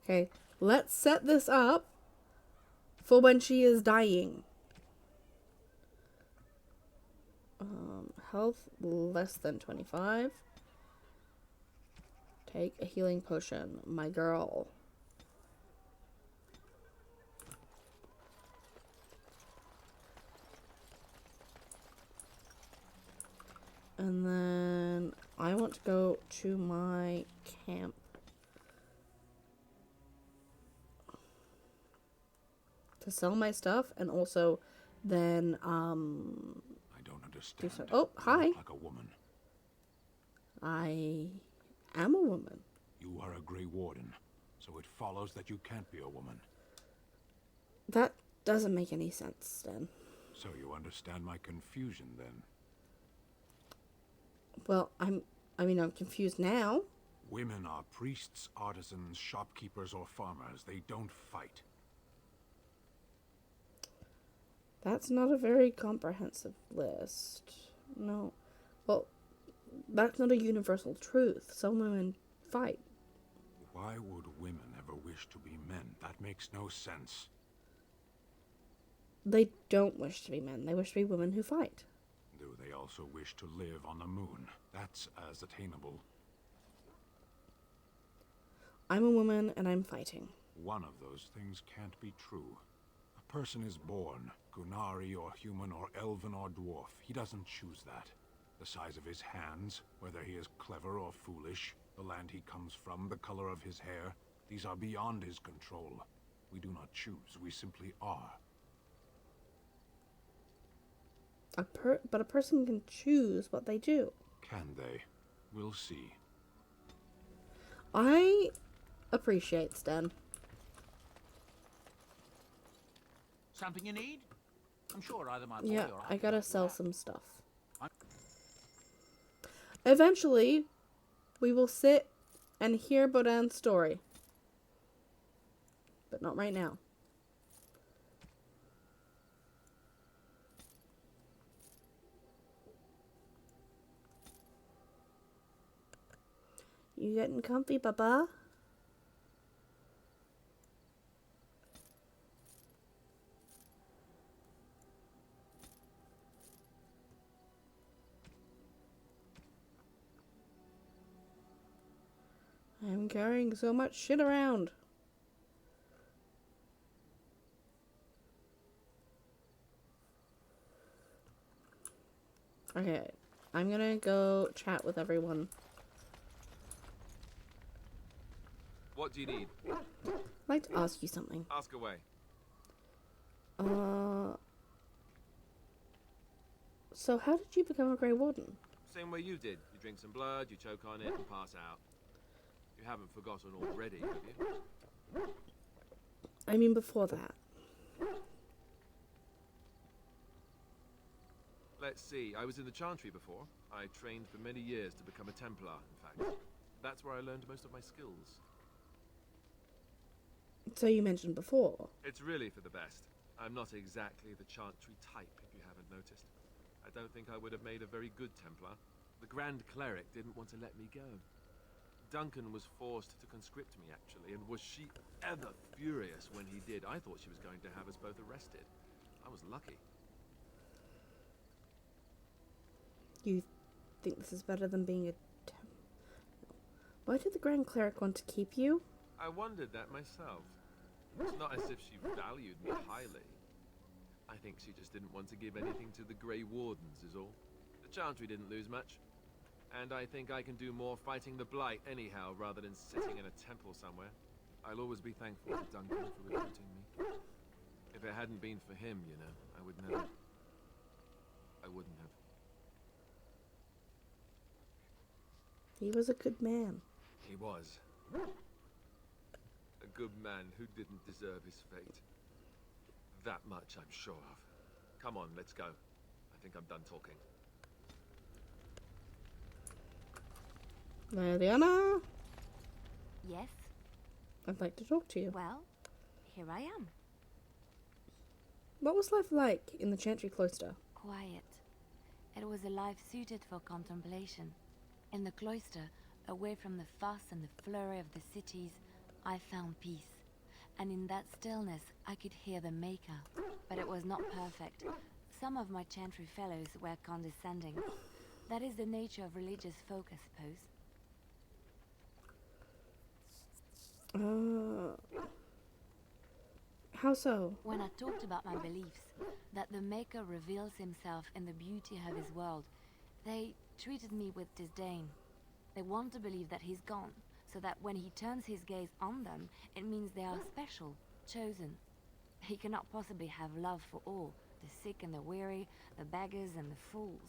[SPEAKER 1] Okay, let's set this up for when she is dying. Health less than 25. Take a healing potion, my girl. And then I want to go to my camp. To sell my stuff and also then
[SPEAKER 16] Understand.
[SPEAKER 1] Oh, hi.
[SPEAKER 16] You look like a woman.
[SPEAKER 1] I am a woman.
[SPEAKER 16] You are a Grey Warden, so it follows that you can't be a woman.
[SPEAKER 1] That doesn't make any sense, then.
[SPEAKER 16] So you understand my confusion, then?
[SPEAKER 1] Well, I'm confused now.
[SPEAKER 16] Women are priests, artisans, shopkeepers, or farmers. They don't fight.
[SPEAKER 1] That's not a very comprehensive list. No. Well, that's not a universal truth. Some women fight.
[SPEAKER 16] Why would women ever wish to be men? That makes no sense.
[SPEAKER 1] They don't wish to be men. They wish to be women who fight.
[SPEAKER 16] Do they also wish to live on the moon? That's as attainable.
[SPEAKER 1] I'm a woman and I'm fighting.
[SPEAKER 16] One of those things can't be true. A person is born, Gunari or human or elven or dwarf. He doesn't choose that. The size of his hands, whether he is clever or foolish, the land he comes from, the color of his hair, these are beyond his control. We do not choose, we simply are.
[SPEAKER 1] But a person can choose what they do.
[SPEAKER 16] Can they? We'll see.
[SPEAKER 1] I appreciate Sten.
[SPEAKER 20] Something you need? I'm sure either my boy
[SPEAKER 1] Yeah,
[SPEAKER 20] or
[SPEAKER 1] I gotta sell some stuff.
[SPEAKER 20] I'm...
[SPEAKER 1] Eventually, we will sit and hear Bodan's story. But not right now. You getting comfy, Baba? I'm carrying so much shit around. Okay, I'm gonna go chat with everyone.
[SPEAKER 3] What do you need?
[SPEAKER 1] I'd like to ask you something.
[SPEAKER 3] Ask away.
[SPEAKER 1] So how did you become a Grey Warden?
[SPEAKER 3] Same way you did. You drink some blood, you choke on it, and pass out. You haven't forgotten already, have you?
[SPEAKER 1] I mean before that.
[SPEAKER 3] Let's see, I was in the Chantry before. I trained for many years to become a Templar, in fact. That's where I learned most of my skills.
[SPEAKER 1] So you mentioned before.
[SPEAKER 3] It's really for the best. I'm not exactly the Chantry type, if you haven't noticed. I don't think I would have made a very good Templar. The Grand Cleric didn't want to let me go. Duncan was forced to conscript me, actually, and was she ever furious when he did. I thought she was going to have us both arrested. I was lucky.
[SPEAKER 1] You think this is better than being a Why did the Grand Cleric want to keep you?
[SPEAKER 3] I wondered that myself. It's not as if she valued me highly. I think she just didn't want to give anything to the Grey Wardens, is all. The Chantry didn't lose much. And I think I can do more fighting the Blight anyhow, rather than sitting in a temple somewhere. I'll always be thankful to Duncan for recruiting me. If it hadn't been for him, you know, I would never... I wouldn't have.
[SPEAKER 1] He was a good man.
[SPEAKER 3] He was. A good man who didn't deserve his fate. That much I'm sure of. Come on, let's go. I think I'm done talking.
[SPEAKER 1] Leliana?
[SPEAKER 7] Yes?
[SPEAKER 1] I'd like to talk to you.
[SPEAKER 7] Well, here I am.
[SPEAKER 1] What was life like in the Chantry Cloister?
[SPEAKER 7] Quiet. It was a life suited for contemplation. In the cloister, away from the fuss and the flurry of the cities, I found peace. And in that stillness, I could hear the Maker. But it was not perfect. Some of my Chantry fellows were condescending. That is the nature of religious folk, I suppose.
[SPEAKER 1] How so?
[SPEAKER 7] When I talked about my beliefs, that the Maker reveals himself in the beauty of his world, they treated me with disdain. They want to believe that he's gone, so that when he turns his gaze on them, it means they are special, chosen. He cannot possibly have love for all, the sick and the weary, the beggars and the fools.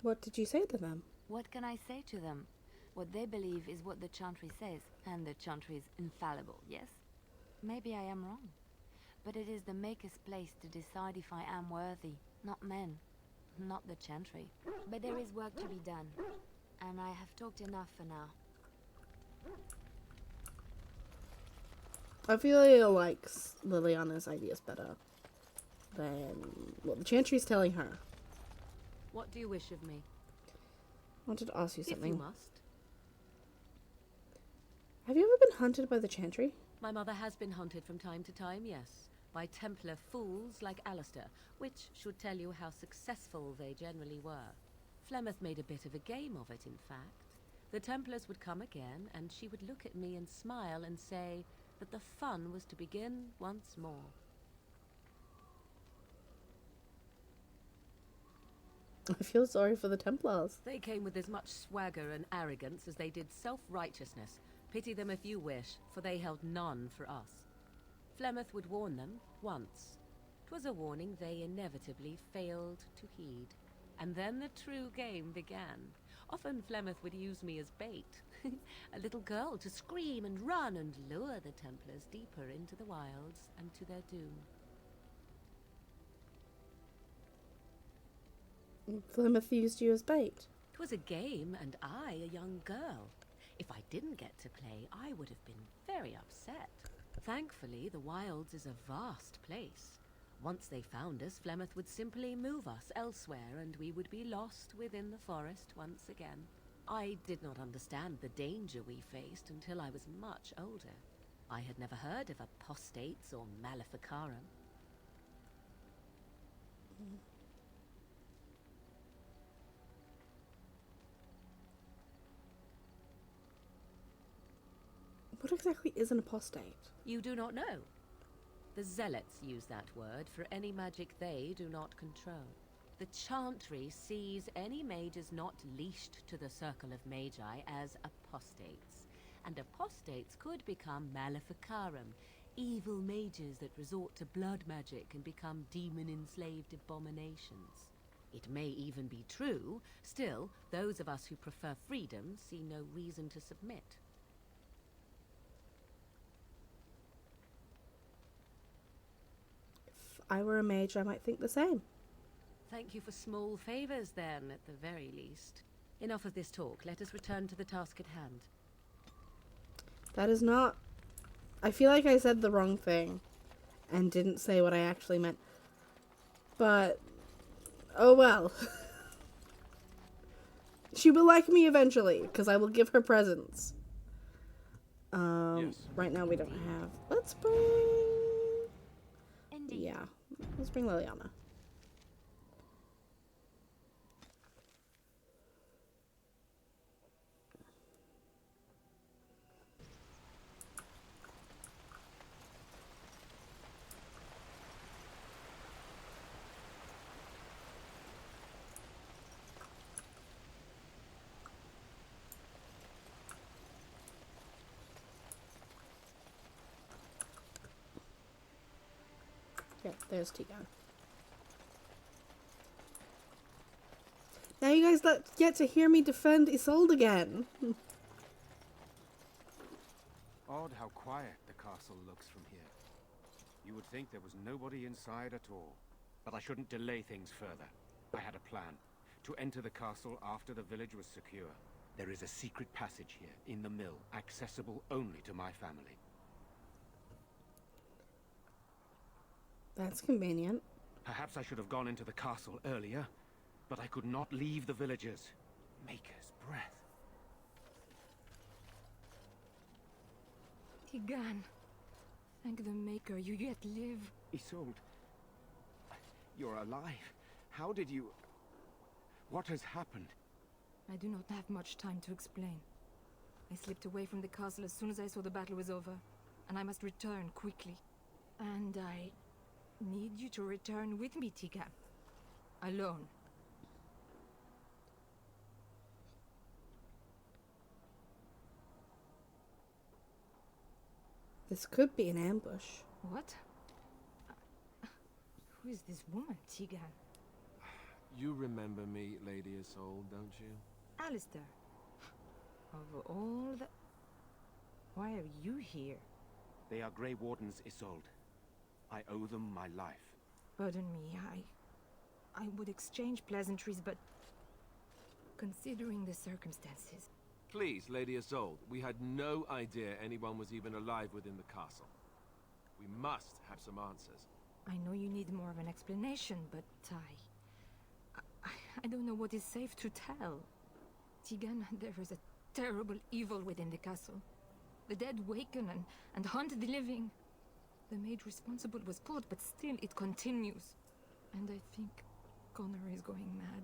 [SPEAKER 1] What did you say to them?
[SPEAKER 7] What can I say to them? What they believe is what the Chantry says, and the Chantry is infallible, yes? Maybe I am wrong. But it is the Maker's place to decide if I am worthy, not men, not the Chantry. But there is work to be done, and I have talked enough for now.
[SPEAKER 1] I feel he likes Liliana's ideas better than what the Chantry's telling her.
[SPEAKER 2] What do you wish of me?
[SPEAKER 1] I wanted to ask you something.
[SPEAKER 2] If you must.
[SPEAKER 1] Have you ever been hunted by the Chantry?
[SPEAKER 2] My mother has been hunted from time to time, yes. By Templar fools like Alistair, which should tell you how successful they generally were. Flemeth made a bit of a game of it, in fact. The Templars would come again, and she would look at me and smile and say that the fun was to begin once more.
[SPEAKER 1] I feel sorry for the Templars.
[SPEAKER 2] They came with as much swagger and arrogance as they did self-righteousness. Pity them if you wish, for they held none for us. Flemeth would warn them once. 'Twas a warning they inevitably failed to heed. And then the true game began. Often Flemeth would use me as bait. A little girl to scream and run and lure the Templars deeper into the wilds and to their doom.
[SPEAKER 1] Flemeth used you as bait.
[SPEAKER 2] 'Twas a game, and I a young girl. If I didn't get to play, I would have been very upset. Thankfully, the wilds is a vast place. Once they found us, Flemeth would simply move us elsewhere, and we would be lost within the forest once again. I did not understand the danger we faced until I was much older. I had never heard of apostates or maleficarum.
[SPEAKER 1] What exactly is an apostate?
[SPEAKER 2] You do not know. The Zealots use that word for any magic they do not control. The Chantry sees any mages not leashed to the Circle of Magi as apostates. And apostates could become maleficarum, evil mages that resort to blood magic and become demon-enslaved abominations. It may even be true. Still, those of us who prefer freedom see no reason to submit.
[SPEAKER 1] If I were a mage, I might think the same.
[SPEAKER 2] Thank you for small favors, then, at the very least. Enough of this talk. Let us return to the task at hand.
[SPEAKER 1] That is not... I feel like I said the wrong thing and didn't say what I actually meant. But... oh well. She will like me eventually, because I will give her presents.
[SPEAKER 3] Yes.
[SPEAKER 1] Right now we don't have... Let's bring...
[SPEAKER 7] Indeed.
[SPEAKER 1] Yeah. Let's bring Liliana. Yeah, there's Tegan. Now you guys get to hear me defend Isolde again.
[SPEAKER 5] Odd how quiet the castle looks from here. You would think there was nobody inside at all. But I shouldn't delay things further. I had a plan. To enter the castle after the village was secure. There is a secret passage here, in the mill, accessible only to my family.
[SPEAKER 1] That's convenient.
[SPEAKER 5] Perhaps I should have gone into the castle earlier, but I could not leave the villagers. Maker's breath.
[SPEAKER 12] Tegan, thank the Maker you yet live.
[SPEAKER 5] Isolde, you're alive. How did you... What has happened?
[SPEAKER 12] I do not have much time to explain. I slipped away from the castle as soon as I saw the battle was over, and I must return quickly. And I need you to return with me, Tegan. Alone.
[SPEAKER 1] This could be an ambush.
[SPEAKER 12] What? Who is this woman, Tegan?
[SPEAKER 3] You remember me, Lady Isolde, don't you?
[SPEAKER 12] Alistair. Of all the... Why are you here?
[SPEAKER 5] They are Grey Wardens, Isolde. I owe them my life.
[SPEAKER 12] Pardon me, I would exchange pleasantries, but... considering the circumstances...
[SPEAKER 3] Please, Lady Isolde, we had no idea anyone was even alive within the castle. We must have some answers.
[SPEAKER 12] I know you need more of an explanation, but I don't know what is safe to tell. Tegan, there is a terrible evil within the castle. The dead waken and haunt the living. The maid responsible was caught, but still it continues. And I think Connor is going mad.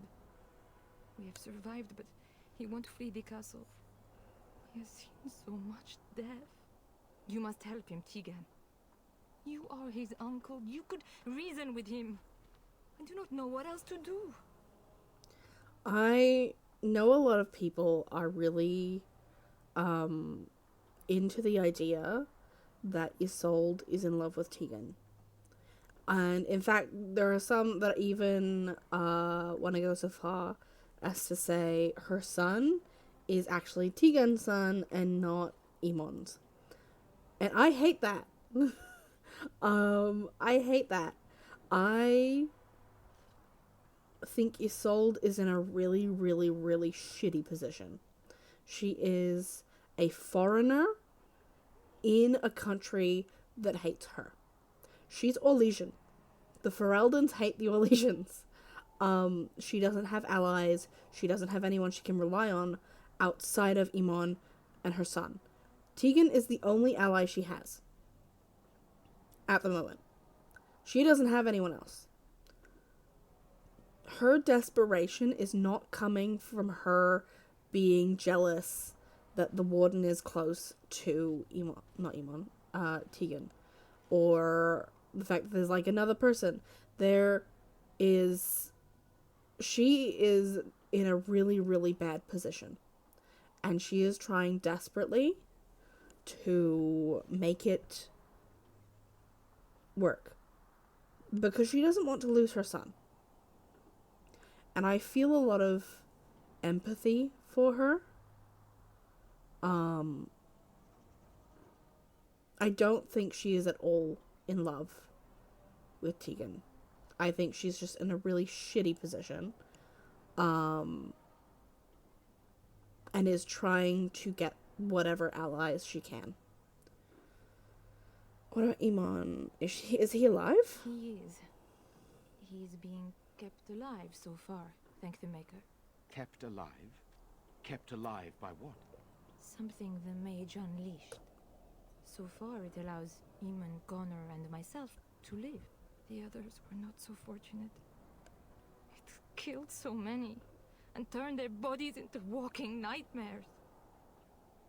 [SPEAKER 12] We have survived, but he won't flee the castle. He has seen so much death. You must help him, Tegan. You are his uncle. You could reason with him. I do not know what else to do.
[SPEAKER 1] I know a lot of people are really into the idea that Isolde is in love with Tegan. And in fact, there are some that even want to go so far as to say her son is actually Tegan's son and not Eamon's. And I hate that. I hate that. I think Isolde is in a really, really, really shitty position. She is a foreigner in a country that hates her. She's Orlesian. The Ferelden's hate the Orlesians. She doesn't have allies. She doesn't have anyone she can rely on outside of Emon and her son. Tegan is the only ally she has at the moment. She doesn't have anyone else. Her desperation is not coming from her being jealous that the warden is close to Tegan, or the fact that there's like another person. She is in a really, really bad position, and she is trying desperately to make it work because she doesn't want to lose her son. And I feel a lot of empathy for her. I don't think she is at all in love with Tegan. I think she's just in a really shitty position. And is trying to get whatever allies she can. What about Emon? Is he alive?
[SPEAKER 12] He is. He is being kept alive so far, thank the Maker.
[SPEAKER 5] Kept alive? Kept alive by what?
[SPEAKER 12] Something the mage unleashed. So far it allows Eamon, Connor, and myself to live. The others were not so fortunate. It killed so many, and turned their bodies into walking nightmares.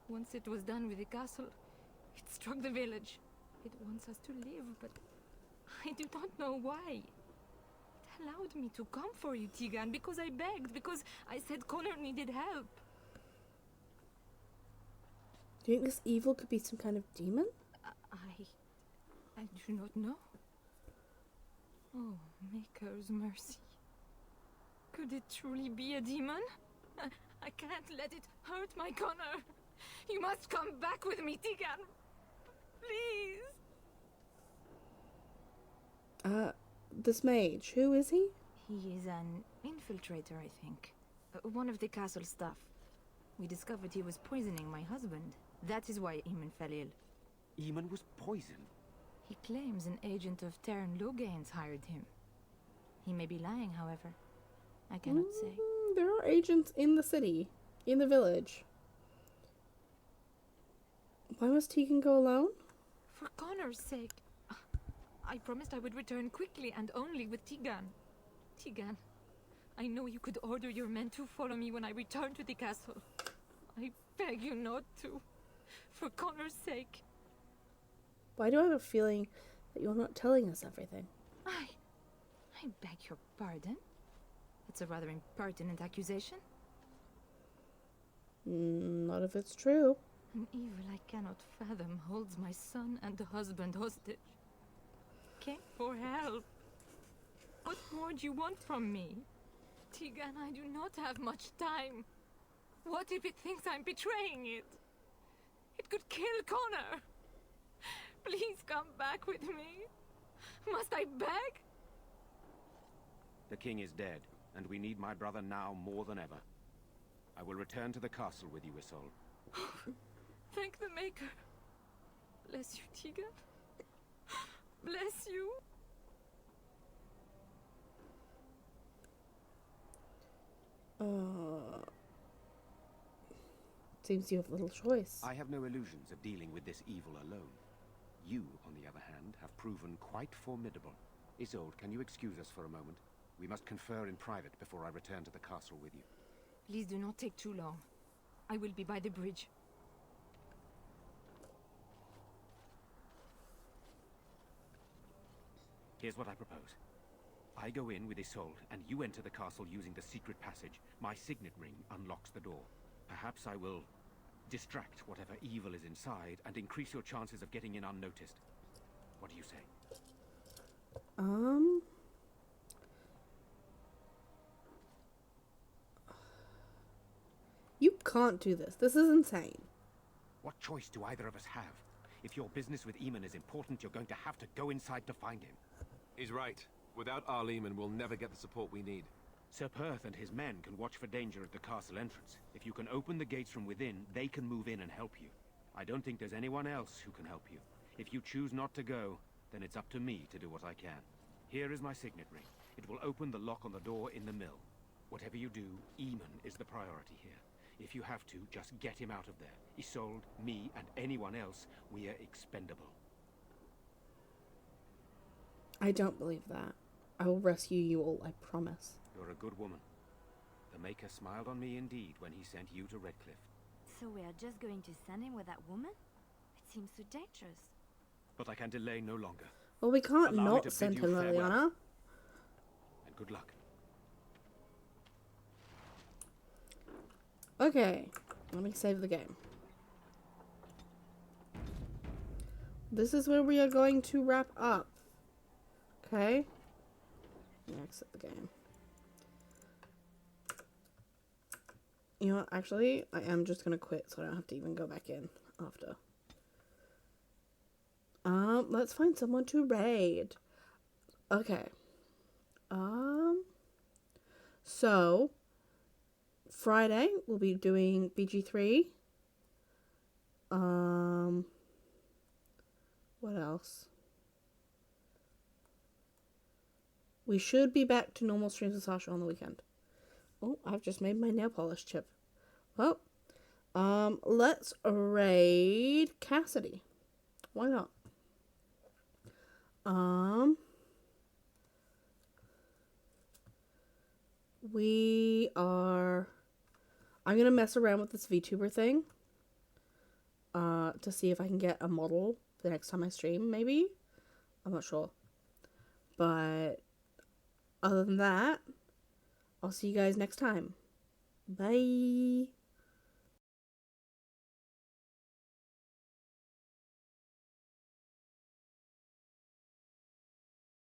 [SPEAKER 12] Once it was done with the castle, it struck the village. It wants us to live, but I do not know why. It allowed me to come for you, Tegan, because I begged, because I said Connor needed help.
[SPEAKER 1] Do you think this evil could be some kind of demon?
[SPEAKER 12] I do not know. Oh, Maker's mercy. Could it truly be a demon? I can't let it hurt my Connor. You must come back with me, Tegan. Please.
[SPEAKER 1] This mage, who is he?
[SPEAKER 12] He is an infiltrator, I think. One of the castle staff. We discovered he was poisoning my husband. That is why Eamon fell ill.
[SPEAKER 5] Eamon was poisoned?
[SPEAKER 12] He claims an agent of Terran Logains hired him. He may be lying, however. I cannot say.
[SPEAKER 1] There are agents in the city, in the village. Why must Tegan go alone?
[SPEAKER 12] For Connor's sake. I promised I would return quickly and only with Tegan. Tegan, I know you could order your men to follow me when I return to the castle. I beg you not to. For Connor's sake.
[SPEAKER 1] Why do I have a feeling that you're not telling us everything?
[SPEAKER 12] I beg your pardon? It's a rather impertinent accusation.
[SPEAKER 1] Not if it's true.
[SPEAKER 12] An evil I cannot fathom holds my son and the husband hostage. Came for help. What more do you want from me? Tegan, I do not have much time. What if it thinks I'm betraying it? It could kill Connor. Please come back with me. Must I beg?
[SPEAKER 5] The king is dead, and we need my brother now more than ever. I will return to the castle with you, Isolde.
[SPEAKER 12] Thank the Maker. Bless you, Tegan. Bless you.
[SPEAKER 1] Seems you have little choice.
[SPEAKER 5] I have no illusions of dealing with this evil alone. You, on the other hand, have proven quite formidable. Isolde, can you excuse us for a moment? We must confer in private before I return to the castle with you.
[SPEAKER 12] Please do not take too long. I will be by the bridge.
[SPEAKER 5] Here's what I propose. I go in with Isolde, and you enter the castle using the secret passage. My signet ring unlocks the door. Perhaps I will distract whatever evil is inside and increase your chances of getting in unnoticed. What do you say?
[SPEAKER 1] You can't do this. This is insane.
[SPEAKER 5] What choice do either of us have? If your business with Eamon is important, you're going to have to go inside to find him.
[SPEAKER 3] He's right. Without Arl Eamon, we'll never get the support we need.
[SPEAKER 5] Sir Perth and his men can watch for danger at the castle entrance. If you can open the gates from within, they can move in and help you. I don't think there's anyone else who can help you. If you choose not to go, then it's up to me to do what I can. Here is my signet ring. It will open the lock on the door in the mill. Whatever you do, Eamon is the priority here. If you have to, just get him out of there. Isolde, me, and anyone else, we are expendable.
[SPEAKER 1] I don't believe that. I will rescue you all, I promise.
[SPEAKER 5] You're a good woman. The Maker smiled on me indeed when he sent you to Redcliffe.
[SPEAKER 7] So we are just going to send him with that woman? It seems so dangerous.
[SPEAKER 5] But I can delay no longer.
[SPEAKER 1] Well, we can't
[SPEAKER 5] Allow me
[SPEAKER 1] not
[SPEAKER 5] to
[SPEAKER 1] send
[SPEAKER 5] bid you
[SPEAKER 1] him,
[SPEAKER 5] farewell.
[SPEAKER 1] Liliana.
[SPEAKER 5] And good luck.
[SPEAKER 1] Okay, let me save the game. This is where we are going to wrap up. Okay? Exit the game. You know what? Actually, I am just gonna quit so I don't have to even go back in after. Let's find someone to raid. Okay. So Friday we'll be doing BG3. What else? We should be back to normal streams with Sasha on the weekend. Oh, I've just made my nail polish chip. Well, let's raid Cassidy. Why not? I'm gonna mess around with this VTuber thing. To see if I can get a model the next time I stream, maybe? I'm not sure. But other than that, I'll see you guys next time. Bye.